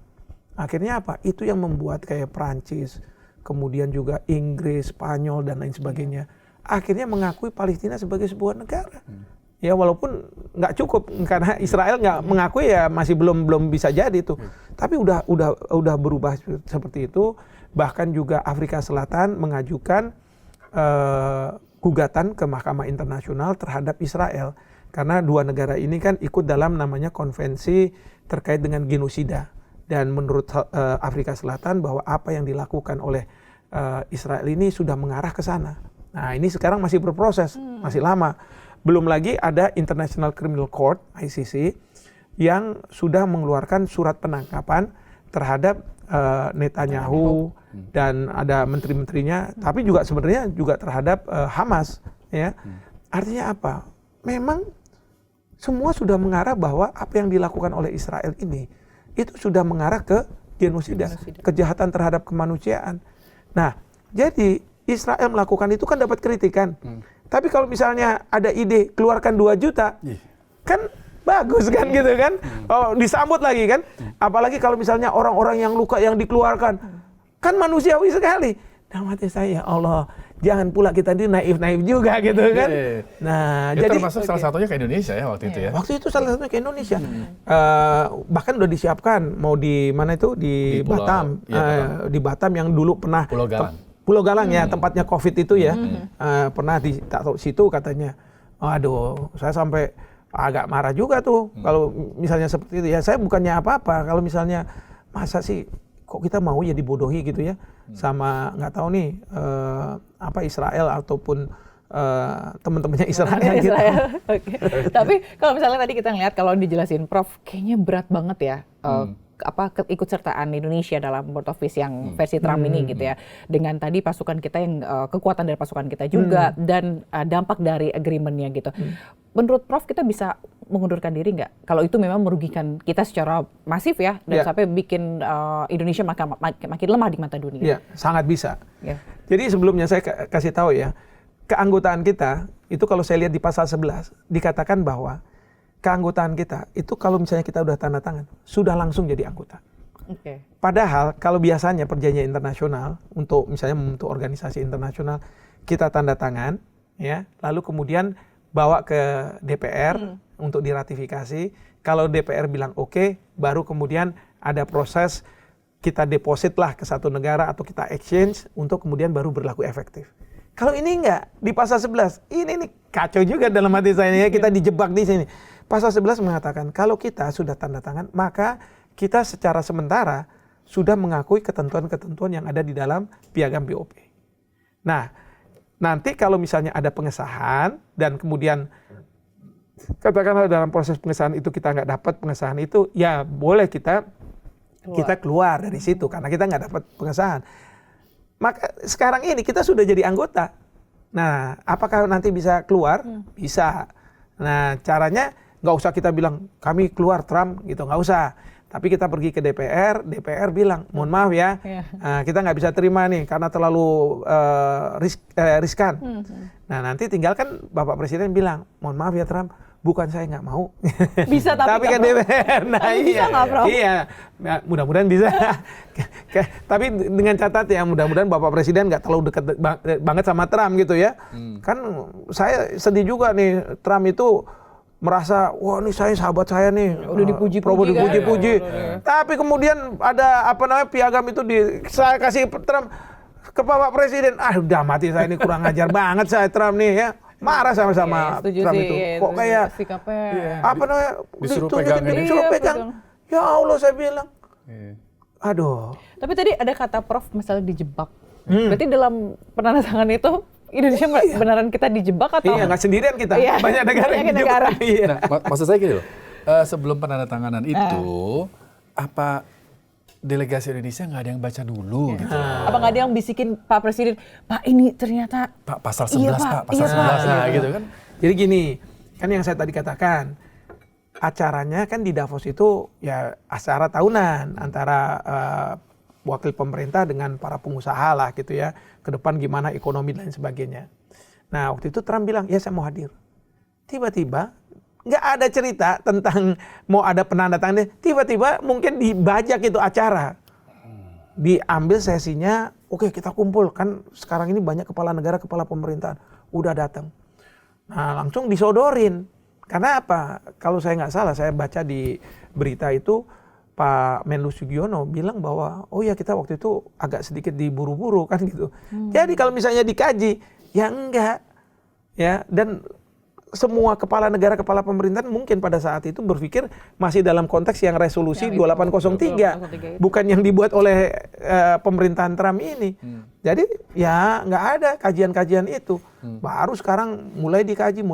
Akhirnya apa? Itu yang membuat kayak Prancis, kemudian juga Inggris, Spanyol dan lain sebagainya, akhirnya mengakui Palestina sebagai sebuah negara. Ya walaupun nggak cukup, karena Israel nggak mengakui, ya masih belum bisa jadi itu. Tapi udah berubah seperti itu. Bahkan juga Afrika Selatan mengajukan gugatan ke Mahkamah Internasional terhadap Israel, karena 2 negara ini kan ikut dalam namanya konvensi terkait dengan genosida. Dan menurut Afrika Selatan bahwa apa yang dilakukan oleh Israel ini sudah mengarah ke sana. Nah ini sekarang masih berproses, masih lama. Belum lagi ada International Criminal Court (ICC) yang sudah mengeluarkan surat penangkapan terhadap Netanyahu dan ada menteri-menterinya, tapi juga sebenarnya juga terhadap Hamas, ya. Artinya apa? Memang semua sudah mengarah bahwa apa yang dilakukan oleh Israel ini itu sudah mengarah ke genosida, kejahatan terhadap kemanusiaan. Nah, jadi Israel melakukan itu kan dapat kritikan. Tapi kalau misalnya ada ide keluarkan 2 juta, kan bagus kan gitu kan? Oh, disambut lagi kan? Apalagi kalau misalnya orang-orang yang luka yang dikeluarkan, kan manusiawi sekali. Dalam hati saya, ya Allah, jangan pula kita ini naif-naif juga gitu kan? Nah, itu jadi termasuk salah satunya ke Indonesia ya waktu itu ya. Waktu itu salah satunya ke Indonesia. Bahkan udah disiapkan mau di mana itu di Batam, di Batam yang dulu pernah Pulau Galang ya, tempatnya COVID itu ya, pernah di situ katanya. Aduh, saya sampai agak marah juga tuh kalau misalnya seperti itu ya. Saya bukannya apa-apa kalau misalnya masa sih kok kita mau ya dibodohi gitu ya sama nggak tahu nih apa Israel ataupun teman-temannya Israel gitu. Okay. Tapi kalau misalnya tadi kita ngeliat kalau dijelasin Prof, kayaknya berat banget ya keikutsertaan Indonesia dalam Board of Peace yang versi Trump ini gitu ya. Dengan tadi pasukan kita yang kekuatan dari pasukan kita juga dan dampak dari agreement-nya gitu. Menurut Prof kita bisa mengundurkan diri nggak? Kalau itu memang merugikan kita secara masif ya dan sampai bikin Indonesia makin lemah di mata dunia. Iya, sangat bisa. Jadi sebelumnya saya kasih tahu ya, keanggotaan kita itu kalau saya lihat di pasal 11 dikatakan bahwa keanggotaan kita itu kalau misalnya kita udah tanda tangan sudah langsung jadi anggota. Padahal kalau biasanya perjanjian internasional untuk misalnya membentuk organisasi internasional kita tanda tangan ya, lalu kemudian bawa ke DPR untuk diratifikasi. Kalau DPR bilang oke, baru kemudian ada proses kita deposit lah ke satu negara atau kita exchange untuk kemudian baru berlaku efektif. Kalau ini enggak, di pasal 11, ini kacau juga dalam hati saya ya, kita dijebak di sini. Pasal 11 mengatakan kalau kita sudah tanda tangan, maka kita secara sementara sudah mengakui ketentuan-ketentuan yang ada di dalam piagam BOP. Nah, nanti kalau misalnya ada pengesahan dan kemudian katakanlah dalam proses pengesahan itu kita nggak dapat pengesahan itu, ya boleh kita keluar dari situ karena kita nggak dapat pengesahan. Maka sekarang ini kita sudah jadi anggota. Nah, apakah nanti bisa keluar? Bisa. Nah, caranya nggak usah kita bilang kami keluar Trump gitu, nggak usah. Tapi kita pergi ke DPR bilang mohon maaf ya, kita nggak bisa terima nih karena terlalu riskan. Nah nanti tinggal kan Bapak Presiden bilang mohon maaf ya Trump, bukan saya nggak mau. Bisa tapi kan DPR. Nah bisa nggak, Prof? Iya, mudah-mudahan bisa. Tapi dengan catat ya mudah-mudahan Bapak Presiden nggak terlalu dekat banget sama Trump gitu ya. Kan saya sedih juga nih Trump itu merasa wah ini saya sahabat saya nih udah dipuji-puji kan? Tapi kemudian ada piagam itu saya kasih Trump ke Bapak Presiden, udah mati saya ini kurang ajar banget saya Trump nih ya, marah sama Trump itu kok kayak disuruh pegang ya Allah saya bilang aduh. Tapi tadi ada kata Prof misalnya dijebak, berarti dalam penandatangan itu Indonesia beneran kita dijebak atau? Iya, nggak sendirian kita. Banyak negara yang dijebak. Nah, maksud saya gini loh, sebelum penandatanganan itu, apa delegasi Indonesia nggak ada yang baca dulu gitu? Apa nggak ada yang bisikin Pak Presiden, Pak ini ternyata Pak pasal 11 Pak, pasal 11 nah gitu kan? Jadi gini, kan yang saya tadi katakan, acaranya kan di Davos itu ya acara tahunan antara wakil pemerintah dengan para pengusaha lah gitu ya, ke depan gimana ekonomi dan lain sebagainya. Nah waktu itu Trump bilang ya saya mau hadir. Tiba-tiba nggak ada cerita tentang mau ada penandatangannya, tiba-tiba mungkin dibajak itu acara, diambil sesinya, oke kita kumpul kan sekarang ini banyak kepala negara, kepala pemerintahan udah datang. Nah langsung disodorin, karena apa? Kalau saya nggak salah, saya baca di berita itu Pak Menlu Sugiono bilang bahwa oh ya kita waktu itu agak sedikit diburu-buru kan gitu. Jadi kalau misalnya dikaji ya enggak ya, dan semua kepala negara, kepala pemerintahan mungkin pada saat itu berpikir masih dalam konteks yang resolusi 2803, bukan yang dibuat oleh pemerintahan Trump ini. Jadi ya nggak ada kajian-kajian itu. Baru sekarang mulai dikaji.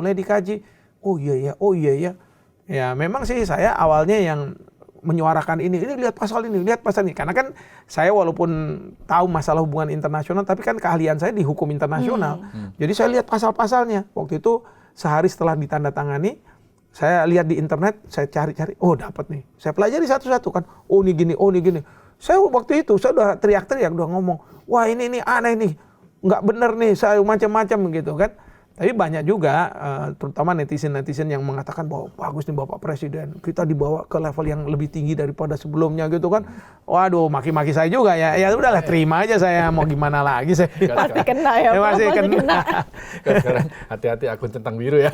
Oh iya ya. Ya memang sih saya awalnya yang menyuarakan ini lihat pasal ini. Karena kan saya walaupun tahu masalah hubungan internasional, tapi kan keahlian saya di hukum internasional. Jadi saya lihat pasal-pasalnya. Waktu itu sehari setelah ditandatangani, saya lihat di internet, saya cari-cari, oh dapat nih. Saya pelajari satu-satu kan, oh ini gini. Saya waktu itu, saya udah teriak-teriak, udah ngomong, wah ini aneh nih, nggak bener nih, saya macam-macam gitu kan. Tapi banyak juga, terutama netizen-netizen yang mengatakan bahwa bagus nih Bapak Presiden, kita dibawa ke level yang lebih tinggi daripada sebelumnya gitu kan. Waduh, maki-maki saya juga ya. Ya udahlah, terima aja saya, mau gimana lagi saya. Masih kena ya, masih kena. Sekarang hati-hati akun centang biru ya.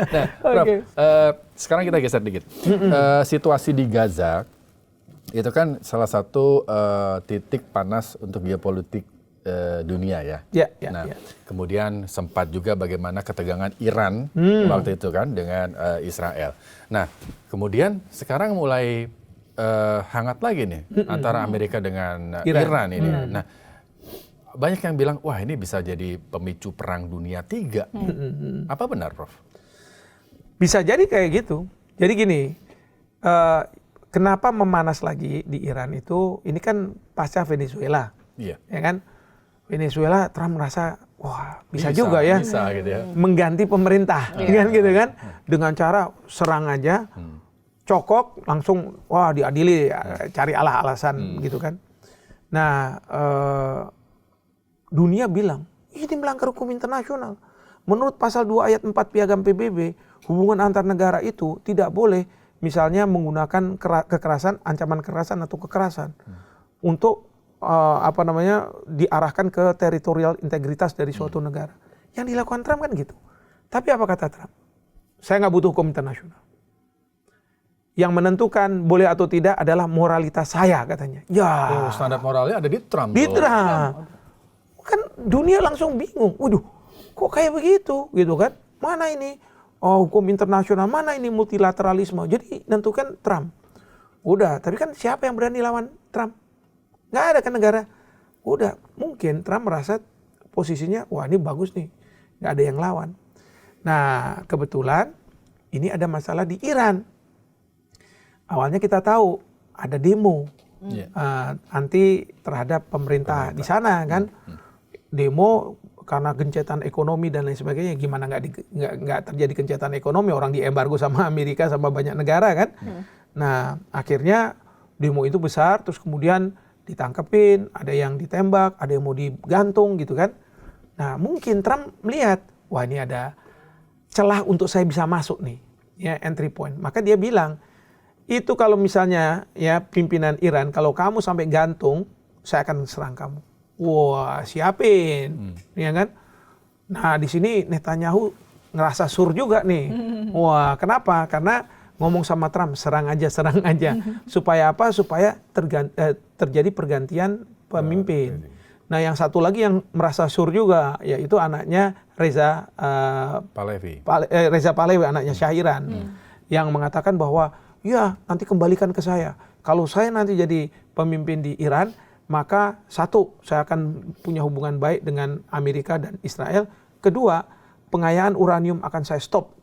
Nah, Prof, sekarang kita geser dikit. Situasi di Gaza itu kan salah satu titik panas untuk geopolitik dunia ya. Nah, kemudian sempat juga bagaimana ketegangan Iran waktu itu kan dengan Israel. Nah, kemudian sekarang mulai hangat lagi nih antara Amerika dengan Iran ini. Nah, banyak yang bilang, wah ini bisa jadi pemicu perang dunia 3. Apa benar, Prof? Bisa jadi kayak gitu. Jadi gini, kenapa memanas lagi di Iran itu, ini kan pasca Venezuela. Ya kan? Venezuela, Trump merasa, wah bisa juga ya, gitu ya, mengganti pemerintah, kan gitu kan, dengan cara serang aja, cokok, langsung, wah diadili, cari alasan gitu kan. Nah, dunia bilang, ini melanggar hukum internasional. Menurut pasal 2 ayat 4 Piagam PBB, hubungan antar negara itu tidak boleh, misalnya menggunakan kekerasan, ancaman kekerasan atau kekerasan untuk diarahkan ke teritorial integritas dari suatu negara. Yang dilakukan Trump kan gitu. Tapi apa kata Trump? Saya nggak butuh hukum internasional. Yang menentukan boleh atau tidak adalah moralitas saya, katanya. Ya. Standar moralnya ada di Trump. Di Trump. Kan dunia langsung bingung. Waduh, kok kayak begitu, gitu kan? Mana ini? Oh, hukum internasional, mana ini multilateralisme? Jadi nentukan Trump. Udah, tapi kan siapa yang berani lawan Trump? Nggak ada kan negara. Udah, mungkin Trump merasa posisinya, wah ini bagus nih, nggak ada yang lawan. Nah, kebetulan ini ada masalah di Iran. Awalnya kita tahu ada demo anti terhadap pemerintah di sana kan. Demo karena gencetan ekonomi dan lain sebagainya. Gimana nggak terjadi gencetan ekonomi, orang diembargo sama Amerika sama banyak negara kan. Nah, akhirnya demo itu besar, terus kemudian ditangkepin, ada yang ditembak, ada yang mau digantung gitu kan. Nah, mungkin Trump melihat, wah ini ada celah untuk saya bisa masuk nih, ya entry point. Maka dia bilang, itu kalau misalnya ya pimpinan Iran, kalau kamu sampai gantung, saya akan serang kamu. Wah, siapin, ya kan? Nah, di sini Netanyahu ngerasa sur juga nih. Wah, kenapa? Karena ngomong sama Trump, serang aja. Supaya apa? Supaya terjadi pergantian pemimpin. Nah, yang satu lagi yang merasa sur juga, yaitu anaknya Reza Pahlavi, anaknya Syahiran, yang mengatakan bahwa, ya nanti kembalikan ke saya. Kalau saya nanti jadi pemimpin di Iran, maka satu, saya akan punya hubungan baik dengan Amerika dan Israel. Kedua, pengayaan uranium akan saya stop.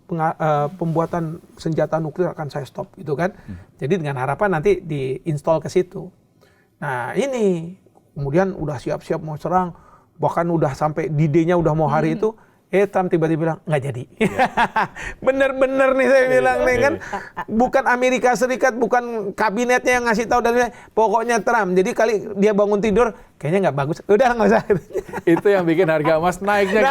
Pembuatan senjata nuklir akan saya stop gitu kan. Jadi dengan harapan nanti diinstal ke situ. Nah ini kemudian udah siap-siap mau serang, bahkan udah sampai D-Day-nya udah mau hari itu, Trump tiba-tiba bilang nggak jadi. Bener-bener nih saya bilang nih kan, bukan Amerika Serikat, bukan kabinetnya yang ngasih tahu, dan pokoknya Trump. Jadi kali dia bangun tidur, kayaknya nggak bagus, udah nggak usah. Itu yang bikin harga emas naiknya.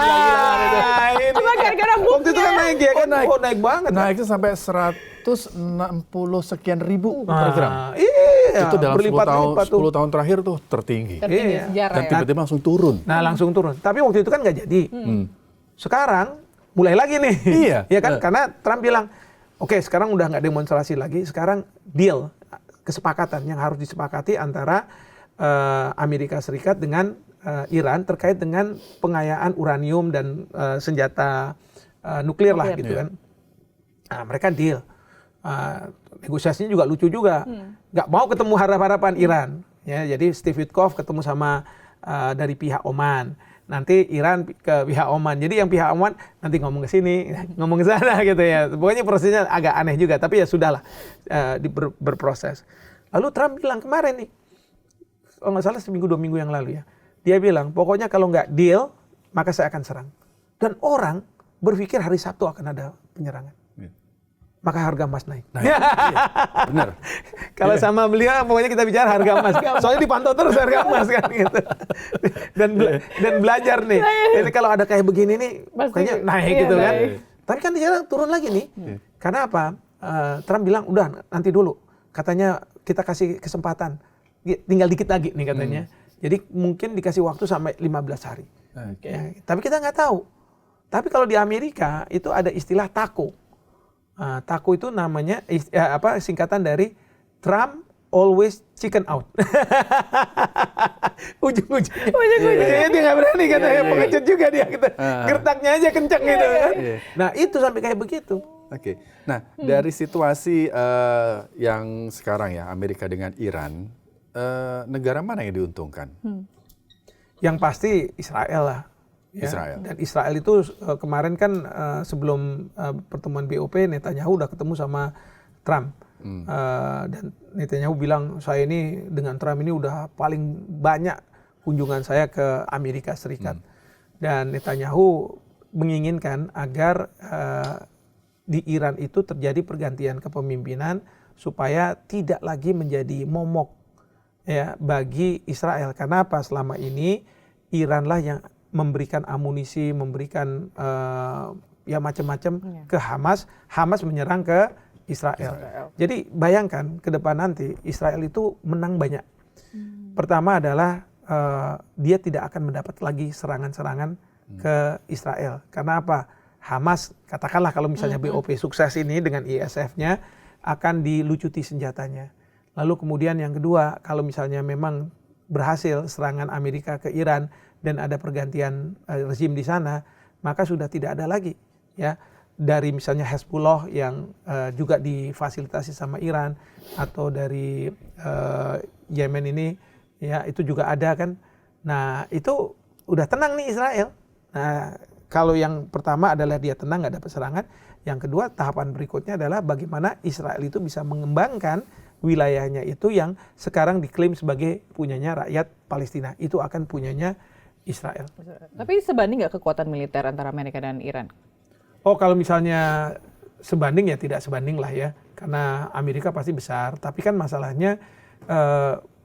Apa gara-gara waktu itu kan naik ya kan, naik banget. Naiknya sampai 160 sekian ribu per gram. Iya. Itu dalam 10 tahun terakhir tuh tertinggi. Sejarah. Dan tiba-tiba langsung turun. Nah langsung turun. Tapi waktu itu kan nggak jadi. Sekarang mulai lagi nih. Iya. Ya kan? Karena Trump bilang, oke, sekarang udah nggak demonstrasi lagi. Sekarang deal, kesepakatan yang harus disepakati antara Amerika Serikat dengan Iran terkait dengan pengayaan uranium dan senjata nuklir lah gitu kan. Nah, mereka deal. Negosiasinya juga lucu juga. Nggak mau ketemu harap-harapan Iran. Ya, jadi Steve Witkoff ketemu sama dari pihak Oman. Nanti Iran ke pihak Oman. Jadi yang pihak Oman nanti ngomong ke sini, ngomong ke sana gitu ya. Pokoknya prosesnya agak aneh juga. Tapi ya sudahlah, berproses. Lalu Trump bilang kemarin nih, kalau nggak salah seminggu 2 minggu yang lalu ya. Dia bilang, pokoknya kalau nggak deal, maka saya akan serang. Dan orang berpikir hari Sabtu akan ada penyerangan. Maka harga emas naik. Nah, iya, benar. Kalau sama beliau, pokoknya kita bicara harga emas. Soalnya dipantau terus harga emas kan gitu. Dan belajar nih. Jadi kalau ada kayak begini nih, kayaknya naik gitu kan. Tapi kan sekarang turun lagi nih. Karena apa? Trump bilang, udah nanti dulu. Katanya kita kasih kesempatan. Tinggal dikit lagi nih katanya. Jadi mungkin dikasih waktu sampai 15 hari. Ya, tapi kita nggak tahu. Tapi kalau di Amerika itu ada istilah TACO. TACO itu namanya singkatan dari Trump always chicken out. Ujung-ujungnya dia nggak berani katanya, pengecut juga dia gitu. Gertaknya aja kencang gitu kan. Nah itu sampai kayak begitu. Oke. Nah dari situasi yang sekarang ya Amerika dengan Iran, negara mana yang diuntungkan? Yang pasti Israel lah. Ya, Israel. Dan Israel itu kemarin kan sebelum pertemuan BOP Netanyahu udah ketemu sama Trump. Dan Netanyahu bilang saya ini dengan Trump ini udah paling banyak kunjungan saya ke Amerika Serikat. Dan Netanyahu menginginkan agar di Iran itu terjadi pergantian kepemimpinan supaya tidak lagi menjadi momok ya bagi Israel. Karena apa? Selama ini Iranlah yang memberikan amunisi, memberikan ya macam-macam ke Hamas. Hamas menyerang ke Israel. Jadi bayangkan ke depan nanti Israel itu menang banyak. Pertama adalah dia tidak akan mendapat lagi serangan-serangan ke Israel. Karena apa? Hamas katakanlah kalau misalnya BOP sukses ini dengan ISF-nya akan dilucuti senjatanya. Lalu kemudian yang kedua, kalau misalnya memang berhasil serangan Amerika ke Iran dan ada pergantian rezim di sana, maka sudah tidak ada lagi ya dari misalnya Hezbollah yang juga difasilitasi sama Iran atau dari Yemen ini ya itu juga ada kan. Nah itu udah tenang nih Israel. Nah kalau yang pertama adalah dia tenang nggak dapat serangan, yang kedua tahapan berikutnya adalah bagaimana Israel itu bisa mengembangkan wilayahnya itu yang sekarang diklaim sebagai punyanya rakyat Palestina, itu akan punyanya Israel. Tapi sebanding nggak kekuatan militer antara Amerika dan Iran? Oh kalau misalnya sebanding ya tidak sebanding lah ya. Karena Amerika pasti besar. Tapi kan masalahnya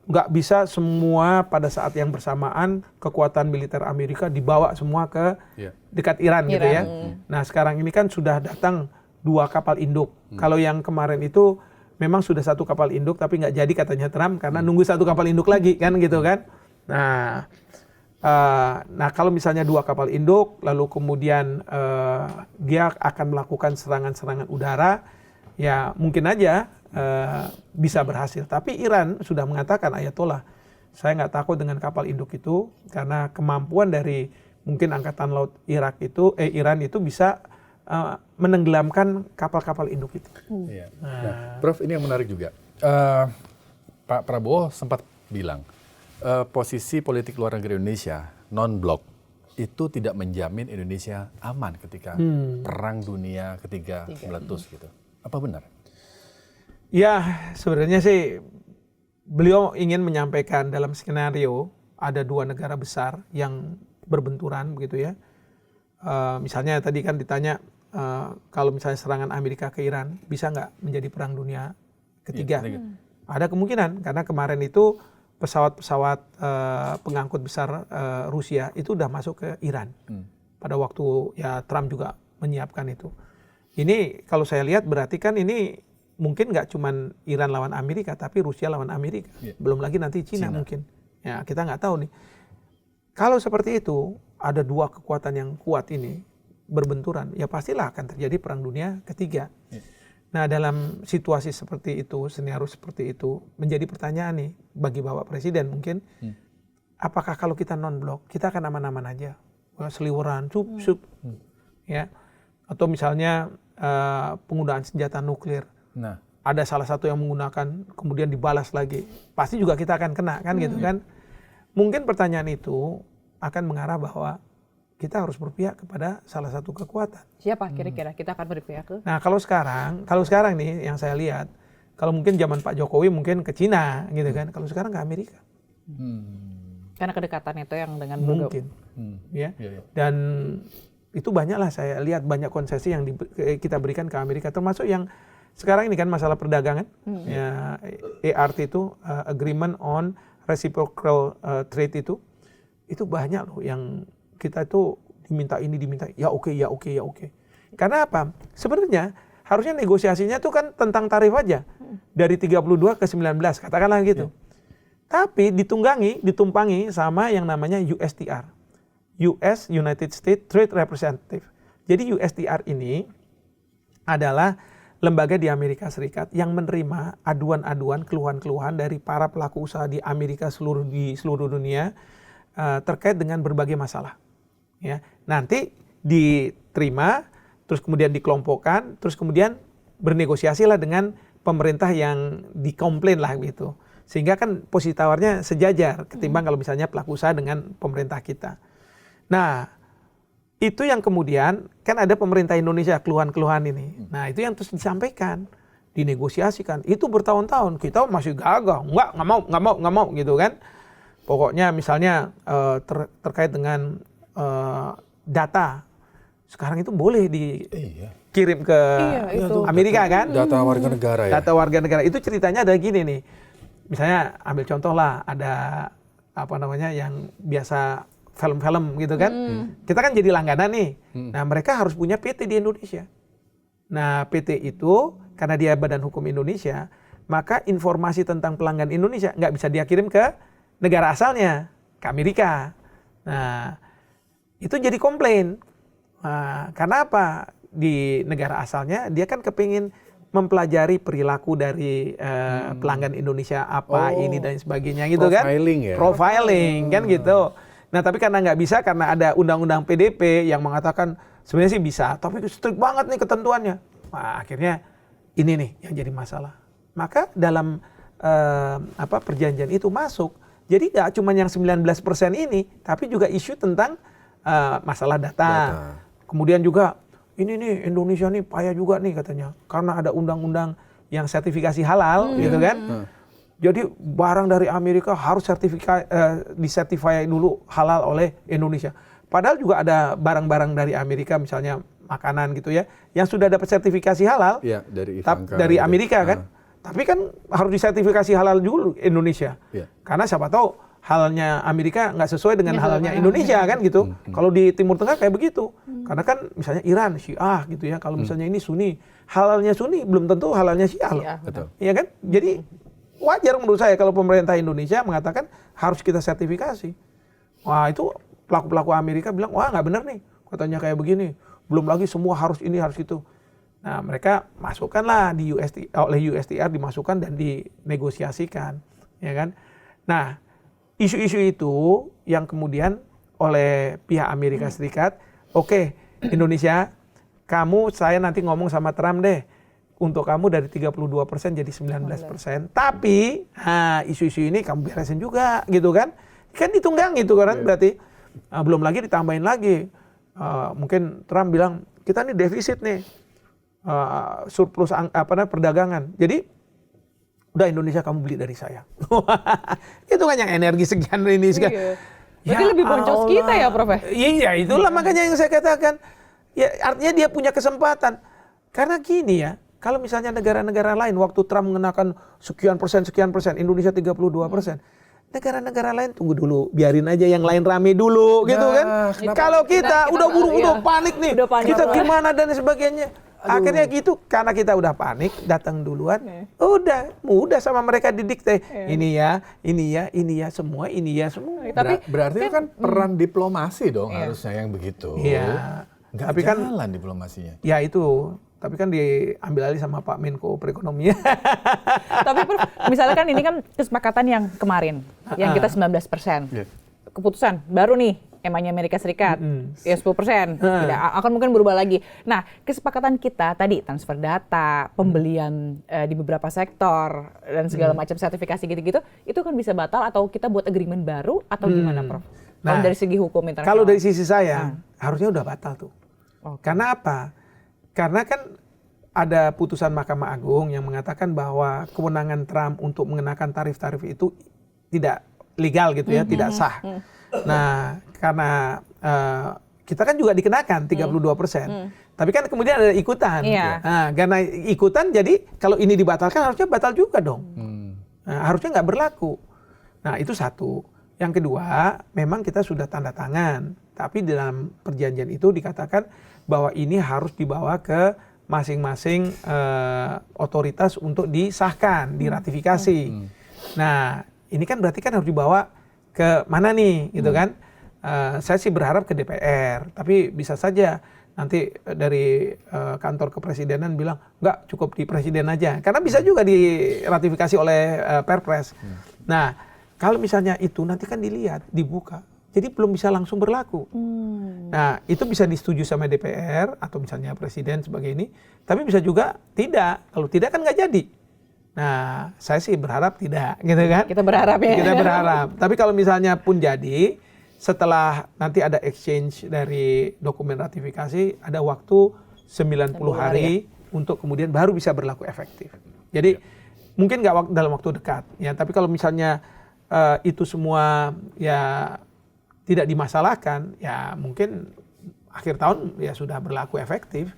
nggak bisa semua pada saat yang bersamaan kekuatan militer Amerika dibawa semua ke dekat Iran gitu ya. Nah sekarang ini kan sudah datang 2 kapal induk. Kalau yang kemarin itu memang sudah 1 kapal induk tapi nggak jadi katanya Trump karena nunggu 1 kapal induk lagi kan gitu kan. Nah kalau misalnya 2 kapal induk lalu kemudian dia akan melakukan serangan-serangan udara ya mungkin aja bisa berhasil. Tapi Iran sudah mengatakan Ayatollah saya nggak takut dengan kapal induk itu karena kemampuan dari mungkin angkatan laut Iran itu bisa menenggelamkan kapal-kapal induk itu. Nah, Prof ini yang menarik juga. Pak Prabowo sempat bilang posisi politik luar negeri Indonesia non-blok itu tidak menjamin Indonesia aman ketika perang dunia ketiga meletus gitu. Apa benar? Ya sebenarnya sih beliau ingin menyampaikan dalam skenario ada 2 negara besar yang berbenturan begitu ya. Misalnya tadi kan ditanya kalau misalnya serangan Amerika ke Iran bisa nggak menjadi perang dunia ketiga? Ada kemungkinan karena kemarin itu pesawat-pesawat pengangkut besar Rusia itu udah masuk ke Iran pada waktu ya Trump juga menyiapkan itu. Ini kalau saya lihat berarti kan ini mungkin nggak cuman Iran lawan Amerika tapi Rusia lawan Amerika. Belum lagi nanti Cina mungkin. Ya kita nggak tahu nih. Kalau seperti itu ada 2 kekuatan yang kuat ini berbenturan ya pastilah akan terjadi perang dunia ketiga. Nah dalam situasi seperti itu, senario seperti itu menjadi pertanyaan nih bagi Bapak Presiden mungkin apakah kalau kita non-blok, kita akan aman-aman aja? Seliweran, sup, ya. Atau misalnya penggunaan senjata nuklir. Nah, ada salah satu yang menggunakan, kemudian dibalas lagi. Pasti juga kita akan kena, kan gitu kan. Mungkin pertanyaan itu akan mengarah bahwa kita harus berpihak kepada salah satu kekuatan. Siapa kira-kira kita akan berpihak ke? Nah kalau sekarang nih yang saya lihat, kalau mungkin zaman Pak Jokowi mungkin ke Cina gitu kan, kalau sekarang ke Amerika. Karena kedekatan itu yang dengan Mungkin, ya. Dan itu banyaklah saya lihat banyak konsesi yang kita berikan ke Amerika, termasuk yang sekarang ini kan masalah perdagangan, ya, ART itu Agreement on Reciprocal Trade itu banyak loh yang kita itu diminta ya oke. Karena apa? Sebenarnya harusnya negosiasinya tuh kan tentang tarif aja. Dari 32 ke 19, katakanlah gitu. Tapi ditumpangi sama yang namanya USTR. US, United States Trade Representative. Jadi USTR ini adalah lembaga di Amerika Serikat yang menerima aduan-aduan, keluhan-keluhan dari para pelaku usaha di Amerika di seluruh dunia terkait dengan berbagai masalah. Ya, nanti diterima, terus kemudian dikelompokkan, terus kemudian bernegosiasilah dengan pemerintah yang dikomplain lah gitu. Sehingga kan posisi tawarnya sejajar ketimbang kalau misalnya pelaku usaha dengan pemerintah kita. Nah, itu yang kemudian kan ada pemerintah Indonesia keluhan-keluhan ini. Nah, itu yang terus disampaikan, dinegosiasikan. Itu bertahun-tahun kita masih gagah, nggak mau gitu kan. Pokoknya misalnya terkait dengan data sekarang itu boleh dikirim ke Amerika kan? Data warga negara ya. Data warga negara itu ceritanya ada gini nih. Misalnya ambil contoh lah, ada apa namanya yang biasa film-film gitu kan. Kita kan jadi langganan nih. Nah, mereka harus punya PT di Indonesia. Nah, PT itu karena dia Badan Hukum Indonesia, maka informasi tentang pelanggan Indonesia nggak bisa dia kirim ke negara asalnya, ke Amerika. Nah, itu jadi komplain. Nah, karena apa? Di negara asalnya dia kan kepingin mempelajari perilaku dari pelanggan Indonesia ini dan sebagainya gitu kan. Profiling ya? Profiling kan gitu. Nah tapi karena nggak bisa karena ada undang-undang PDP yang mengatakan sebenarnya sih bisa, tapi strict banget nih ketentuannya. Nah, akhirnya ini nih yang jadi masalah. Maka dalam perjanjian itu masuk. Jadi nggak cuma yang 19% ini, tapi juga isu tentang masalah data. Kemudian juga ini nih Indonesia nih payah juga nih katanya karena ada undang-undang yang sertifikasi halal gitu kan. Jadi barang dari Amerika harus disertifikasi dulu halal oleh Indonesia. Padahal juga ada barang-barang dari Amerika misalnya makanan gitu ya yang sudah dapat sertifikasi halal dari Amerika kan. Tapi kan harus disertifikasi halal dulu Indonesia. Karena siapa tahu halalnya Amerika nggak sesuai dengan halalnya Indonesia kan gitu. Kalau di Timur Tengah kayak begitu. Karena kan misalnya Iran Syiah gitu ya. Kalau misalnya ini Sunni, halalnya Sunni belum tentu halalnya Syiah loh. Iya kan? Jadi wajar menurut saya kalau pemerintah Indonesia mengatakan harus kita sertifikasi. Wah itu pelaku-pelaku Amerika bilang wah nggak benar nih katanya kayak begini. Belum lagi semua harus ini harus itu. Nah mereka masukkanlah oleh USTR dimasukkan dan dinegosiasikan, ya kan? Nah isu-isu itu yang kemudian oleh pihak Amerika Serikat, oke, Indonesia, saya nanti ngomong sama Trump deh, untuk kamu dari 32% jadi 19%. Tapi isu-isu ini kamu beresin juga, gitu kan? Kan ditunggang gitu kan berarti. Belum lagi ditambahin lagi. Mungkin Trump bilang kita nih defisit nih. Surplus perdagangan. Jadi udah Indonesia kamu beli dari saya. Itu kan yang energi sekian ini sekian. Berarti lebih boncos kita ya, Prof? Iya, itulah makanya yang saya katakan. Ya artinya dia punya kesempatan. Karena gini ya, kalau misalnya negara-negara lain waktu Trump mengenakan sekian persen, Indonesia 32%. Negara-negara lain tunggu dulu, biarin aja yang lain rame dulu gitu kan. Kalau kita udah buru-buru panik nih, kita gimana dan sebagainya. Akhirnya gitu, karena kita udah panik, datang duluan, udah mudah sama mereka didikte. Ini ya semua. Berarti itu kan peran diplomasi dong harusnya yang begitu. Iya. Tapi kan jalan diplomasinya. Ya itu. Tapi kan diambil alih sama Pak Menko Perekonomian. Tapi Prof, misalnya kan ini kan kesepakatan yang kemarin, yang kita 19%. keputusan baru nih emangnya Amerika Serikat ya 10%, tidak akan mungkin berubah lagi. Nah, kesepakatan kita tadi transfer data, pembelian di beberapa sektor dan segala macam sertifikasi gitu-gitu, itu kan bisa batal atau kita buat agreement baru atau gimana, Prof? Kalau dari segi hukum internasional. Kalau dari sisi saya harusnya udah batal tuh. Karena apa? Karena kan ada putusan Mahkamah Agung yang mengatakan bahwa kewenangan Trump untuk mengenakan tarif-tarif itu tidak legal gitu ya, tidak sah. Nah, karena kita kan juga dikenakan 32%. Tapi kan kemudian ada ikutan. Nah, karena ikutan jadi kalau ini dibatalkan harusnya batal juga dong. Nah, harusnya nggak berlaku. Nah, itu satu. Yang kedua, memang kita sudah tanda tangan. Tapi dalam perjanjian itu dikatakan bahwa ini harus dibawa ke masing-masing otoritas untuk disahkan, diratifikasi. Nah, ini kan berarti kan harus dibawa ke mana nih, gitu kan? Saya sih berharap ke DPR, tapi bisa saja nanti dari kantor kepresidenan bilang nggak, cukup di presiden aja, karena bisa juga diratifikasi oleh Perpres. Nah, kalau misalnya itu nanti kan dilihat, dibuka, jadi belum bisa langsung berlaku. Nah, itu bisa disetujui sama DPR atau misalnya presiden sebagai ini, tapi bisa juga tidak. Kalau tidak kan nggak jadi. Nah, saya sih berharap tidak, gitu kan? Kita berharap ya. Kita berharap. Tapi kalau misalnya pun jadi, setelah nanti ada exchange dari dokumen ratifikasi, ada waktu 90 hari untuk kemudian baru bisa berlaku efektif. Jadi mungkin nggak dalam waktu dekat, ya. Tapi kalau misalnya itu semua ya tidak dimasalahkan, ya mungkin akhir tahun ya sudah berlaku efektif.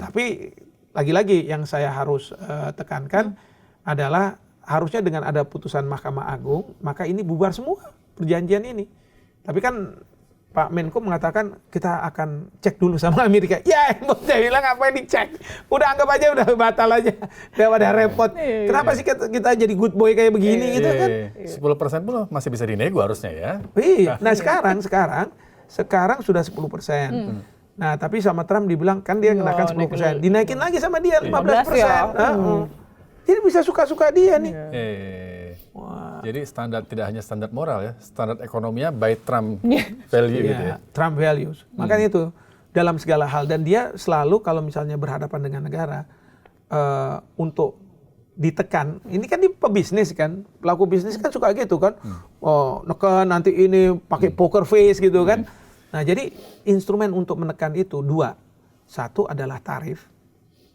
Tapi lagi-lagi yang saya harus tekankan adalah harusnya dengan ada putusan Mahkamah Agung, maka ini bubar semua perjanjian ini. Tapi kan Pak Menko mengatakan kita akan cek dulu sama Amerika. Ya, saya bilang apa yang dicek? Udah anggap aja udah batal aja. Daripada repot. Kenapa sih kita jadi good boy kayak begini gitu kan? 10% pun masih bisa dinego harusnya ya. Iya. Nah, sekarang sudah 10%. Nah, tapi sama Trump dibilang kan dia kenakan 10%. Dinaikin lagi sama dia 15%. Jadi bisa suka-suka dia nih. Jadi tidak hanya standar moral ya, standar ekonominya by Trump value gitu ya. Trump values. Makanya itu dalam segala hal, dan dia selalu kalau misalnya berhadapan dengan negara untuk ditekan. Ini kan dia pebisnis kan, pelaku bisnis kan suka gitu kan. Neken nanti ini pakai poker face gitu kan. Nah, jadi instrumen untuk menekan itu dua. Satu adalah tarif,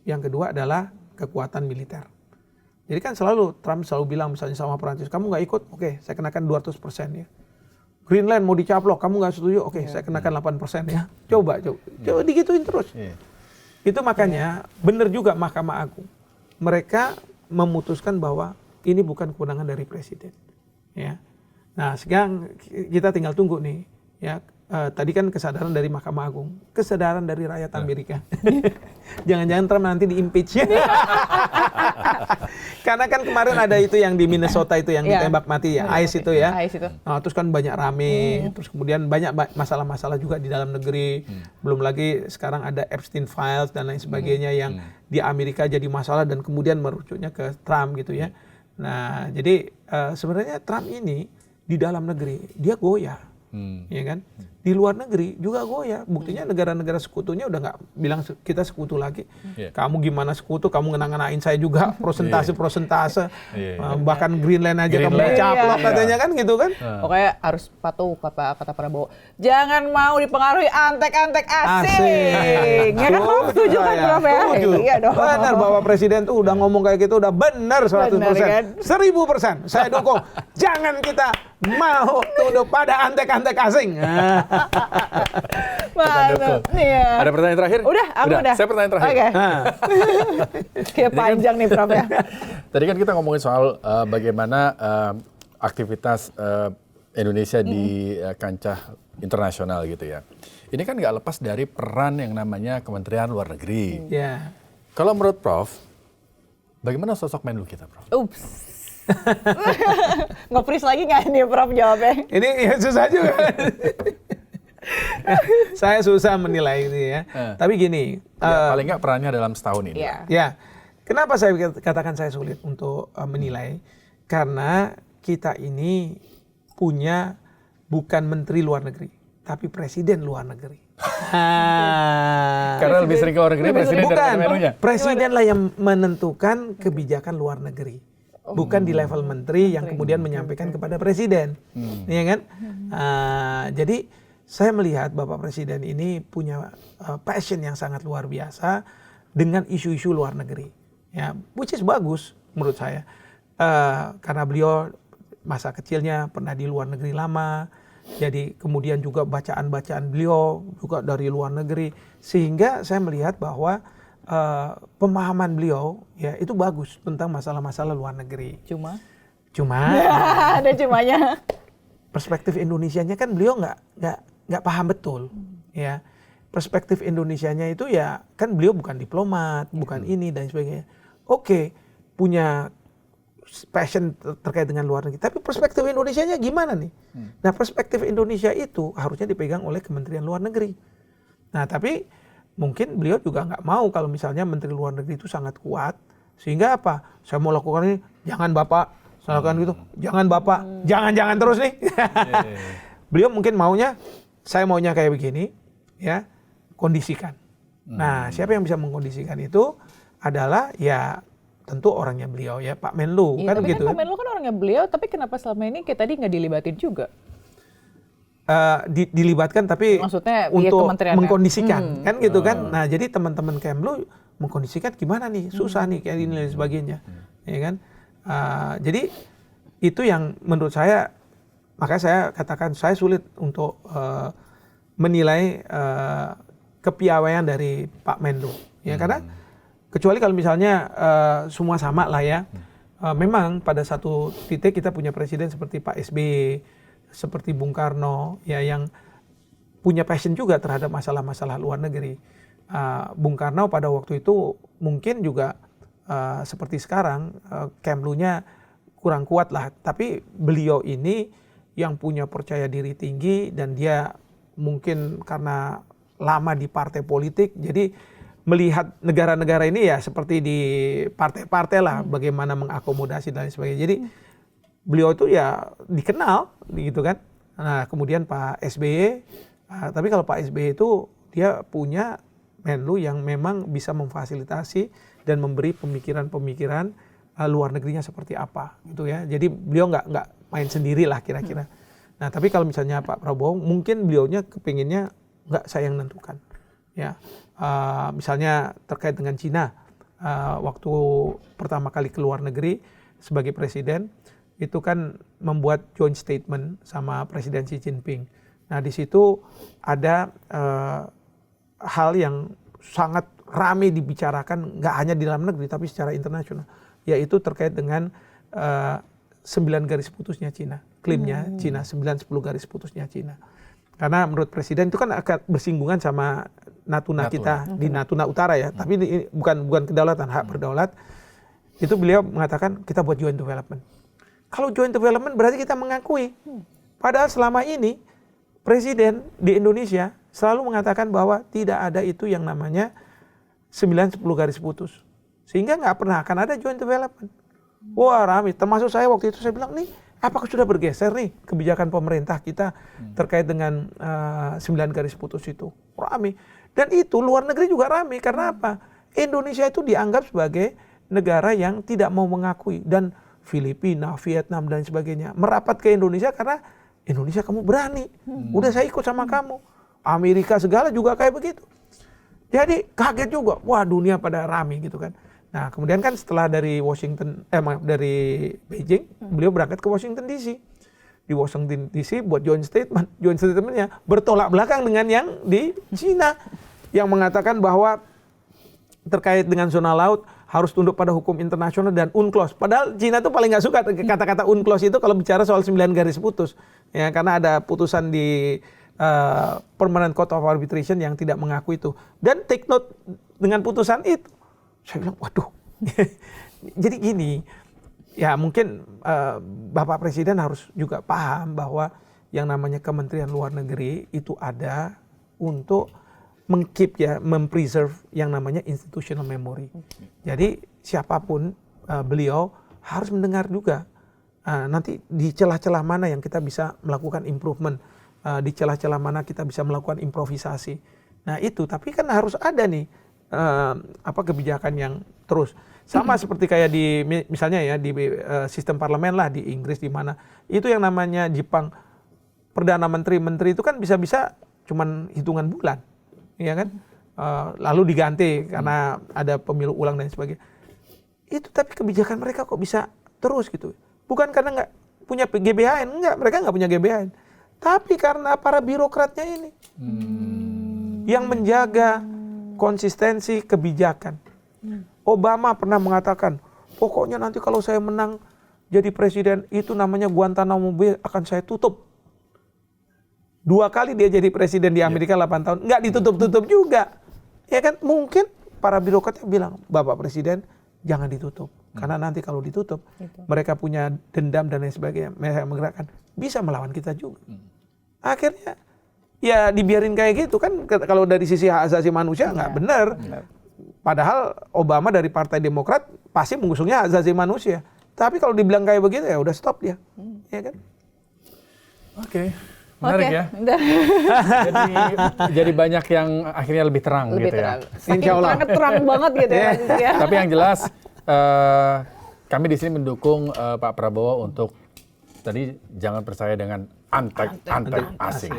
yang kedua adalah kekuatan militer. Jadi kan Trump selalu bilang misalnya sama Perancis, kamu nggak ikut, oke, saya kenakan 200% ya. Greenland mau dicaplok, kamu nggak setuju, oke, saya kenakan 8% ya. Coba digituin terus. Itu makanya benar juga Mahkamah Agung. Mereka memutuskan bahwa ini bukan kewenangan dari presiden. Ya. Nah, sekarang kita tinggal tunggu nih. Ya, tadi kan kesadaran dari Mahkamah Agung, kesadaran dari rakyat Amerika. Jangan-jangan Trump nanti di-impeach. Karena kan kemarin ada itu yang di Minnesota itu yang ditembak mati ya, ICE itu ya. Nah, terus kan banyak rame, terus kemudian banyak masalah-masalah juga di dalam negeri. Belum lagi sekarang ada Epstein Files dan lain sebagainya yang di Amerika jadi masalah dan kemudian merucutnya ke Trump gitu ya. Nah, jadi sebenarnya Trump ini di dalam negeri dia goyah. Ya kan? Di luar negeri juga goyah. Buktinya negara-negara sekutunya udah nggak bilang kita sekutu lagi. Kamu gimana sekutu? Kamu ngenang-ngenain saya juga persentase. Bahkan Greenland aja kamu caplok katanya kan gitu kan? Pokoknya harus patuh kata Prabowo. Jangan mau dipengaruhi antek-antek asing. Ya kan, Prof? Setuju kan, Prof ya? Iya dong. Benar, Bapak Presiden tuh udah ngomong kayak gitu udah benar 100%. 1000% saya dukung. Jangan kita mau tunduk pada antek-antek asing. Ada pertanyaan terakhir? Udah. Saya pertanyaan terakhir. Oke. Kayak panjang nih, Prof ya. Tadi kan kita ngomongin soal bagaimana aktivitas Indonesia di kancah internasional gitu ya. Ini kan nggak lepas dari peran yang namanya Kementerian Luar Negeri. Kalau menurut Prof, bagaimana sosok Menlu kita, Prof? Ups. Nge-freeze lagi nggak nih, Prof, jawabnya? Ini ya susah juga. Saya susah menilai ini ya. Tapi gini. Paling nggak perannya dalam setahun ini. Ya. Kenapa saya katakan saya sulit untuk menilai? Karena kita ini punya bukan menteri luar negeri, tapi presiden luar negeri. Karena lebih sering ke luar negeri presiden Bukan, daripada menunya. presiden lah yang menentukan kebijakan luar negeri. Bukan di level menteri yang kemudian menyampaikan kepada presiden. Iya kan? Jadi saya melihat Bapak Presiden ini punya passion yang sangat luar biasa dengan isu-isu luar negeri. Ya, which is bagus menurut saya. Karena beliau masa kecilnya pernah di luar negeri lama. Jadi kemudian juga bacaan-bacaan beliau juga dari luar negeri. Sehingga saya melihat bahwa pemahaman beliau ya itu bagus tentang masalah-masalah luar negeri. Cuma ada cumanya. Perspektif Indonesianya kan beliau nggak paham betul, ya. Perspektif Indonesianya itu ya kan beliau bukan diplomat, bukan ini dan sebagainya. Oke, punya passion terkait dengan luar negeri, tapi perspektif Indonesianya gimana nih? Nah, perspektif Indonesia itu harusnya dipegang oleh Kementerian Luar Negeri. Nah, tapi mungkin beliau juga nggak mau kalau misalnya Menteri Luar Negeri itu sangat kuat, sehingga apa? Saya mau lakukan ini, jangan Bapak. Saya lakukan gitu, jangan Bapak, jangan terus nih. Beliau mungkin saya maunya kayak begini, ya, kondisikan. Nah, siapa yang bisa mengkondisikan itu adalah ya tentu orangnya beliau ya, Pak Menlu, Ya, kan tapi gitu. kan Pak Menlu kan orangnya beliau, tapi kenapa selama ini kayak tadi nggak dilibatin juga? Dilibatkan tapi Maksudnya, untuk kementeriannya. mengkondisikan kan gitu kan. Nah, jadi teman-teman Kemlu mengkondisikan gimana nih, susah nih kayak ini dan sebagainya, ya kan. Jadi itu yang menurut saya, makanya saya katakan saya sulit untuk menilai kepiawaian dari Pak Menlu, ya karena kecuali kalau misalnya semua sama lah ya. Memang pada satu titik kita punya presiden seperti Pak SBY, seperti Bung Karno, ya yang punya passion juga terhadap masalah-masalah luar negeri. Bung Karno pada waktu itu mungkin juga seperti sekarang Kemlunya kurang kuat lah, tapi beliau ini yang punya percaya diri tinggi dan dia mungkin karena lama di partai politik, jadi melihat negara-negara ini ya seperti di partai-partai lah, bagaimana mengakomodasi dan sebagainya. Jadi beliau itu ya dikenal gitu kan. Nah, kemudian Pak SBY, tapi kalau Pak SBY itu dia punya Menlu yang memang bisa memfasilitasi dan memberi pemikiran-pemikiran luar negerinya seperti apa gitu ya. Jadi beliau nggak main sendiri lah kira-kira. Nah, tapi kalau misalnya Pak Prabowo mungkin beliaunya kepinginnya nggak saya yang nentukan. Ya, misalnya terkait dengan Cina, waktu pertama kali ke luar negeri sebagai presiden itu kan membuat joint statement sama Presiden Xi Jinping. Nah, di situ ada hal yang sangat ramai dibicarakan nggak hanya di dalam negeri tapi secara internasional, yaitu terkait dengan 9 garis putusnya Cina, klaimnya Cina 9-10 garis putusnya Cina. Karena menurut presiden itu kan akan bersinggungan sama Natuna kita di Natuna Utara ya, tapi bukan kedaulatan, hak berdaulat. Itu beliau mengatakan kita buat joint development. Kalau joint development berarti kita mengakui. Padahal selama ini presiden di Indonesia selalu mengatakan bahwa tidak ada itu yang namanya 9-10 garis putus. Sehingga nggak pernah akan ada joint development. Wah, ramai. Termasuk saya waktu itu saya bilang nih, apakah sudah bergeser nih kebijakan pemerintah kita terkait dengan 9 garis putus itu? Ramai. Dan itu luar negeri juga ramai. Karena apa? Indonesia itu dianggap sebagai negara yang tidak mau mengakui. Dan Filipina, Vietnam dan sebagainya merapat ke Indonesia karena Indonesia kamu berani. Udah saya ikut sama kamu. Amerika segala juga kayak begitu. Jadi kaget juga. Wah, dunia pada ramai gitu kan. Nah, kemudian kan setelah dari dari Beijing, beliau berangkat ke Washington DC. Di Washington DC buat joint statement. Joint statementnya bertolak belakang dengan yang di Cina yang mengatakan bahwa terkait dengan zona laut harus tunduk pada hukum internasional dan UNCLOS. Padahal Cina tuh paling nggak suka kata-kata UNCLOS itu kalau bicara soal 9 garis putus. Ya, karena ada putusan di Permanent Court of Arbitration yang tidak mengaku itu. Dan take note dengan putusan itu. Saya bilang, waduh. Jadi gini, ya mungkin Bapak Presiden harus juga paham bahwa yang namanya Kementerian Luar Negeri itu ada untuk meng-keep ya, mempreserve yang namanya institutional memory. Jadi siapapun beliau harus mendengar juga nanti di celah-celah mana yang kita bisa melakukan improvement, di celah-celah mana kita bisa melakukan improvisasi. Nah itu, tapi kan harus ada nih kebijakan yang terus. Sama seperti kayak di misalnya ya di sistem parlemen lah di Inggris, di mana itu yang namanya Jepang, perdana menteri itu kan bisa-bisa cuman hitungan bulan, ya kan? Lalu diganti karena ada pemilu ulang dan sebagainya. Itu tapi kebijakan mereka kok bisa terus gitu. Bukan karena nggak punya GBHN, enggak, mereka nggak punya GBHN. Tapi karena para birokratnya ini yang menjaga konsistensi kebijakan. Obama pernah mengatakan, pokoknya nanti kalau saya menang jadi presiden, itu namanya Guantanamo Bay akan saya tutup. 2 kali dia jadi presiden di Amerika 8 tahun, nggak ditutup-tutup juga. Ya kan, mungkin para birokratnya bilang, Bapak Presiden jangan ditutup. Karena nanti kalau ditutup, mereka punya dendam dan lain sebagainya, mereka menggerakkan, bisa melawan kita juga. Akhirnya, ya dibiarin kayak gitu kan, kalau dari sisi hak asasi manusia nggak benar. Padahal Obama dari Partai Demokrat pasti mengusungnya hak asasi manusia. Tapi kalau dibilang kayak begitu ya udah stop dia. Ya kan? Oke. Menarik ya. Jadi banyak yang akhirnya lebih terang Lebih gitu terang. ya. Insya Allah. Terang banget gitu ya. Tapi yang jelas kami di sini mendukung Pak Prabowo untuk tadi jangan percaya dengan antek asing.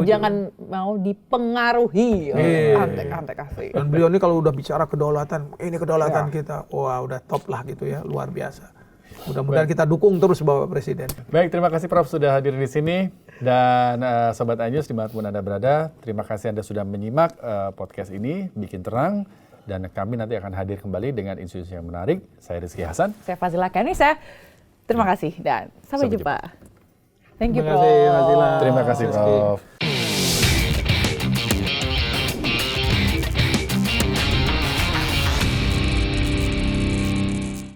Jangan mau dipengaruhi antek asing. Dan beliau ini kalau udah bicara kedaulatan, ini kedaulatan kita, wah udah top lah gitu ya, luar biasa. Mudah-mudahan kita dukung terus Bapak Presiden. Baik, terima kasih Prof sudah hadir di sini. Dan Sobat iNews dimanapun Anda berada, terima kasih Anda sudah menyimak podcast ini, Bikin Terang. Dan kami nanti akan hadir kembali dengan isu-isu yang menarik. Saya Rizky Hasan. Saya Fazila Kanisa. Terima kasih dan sampai jumpa. Thank you, Terima kasih, Prof. Fazila. Terima kasih, Prof.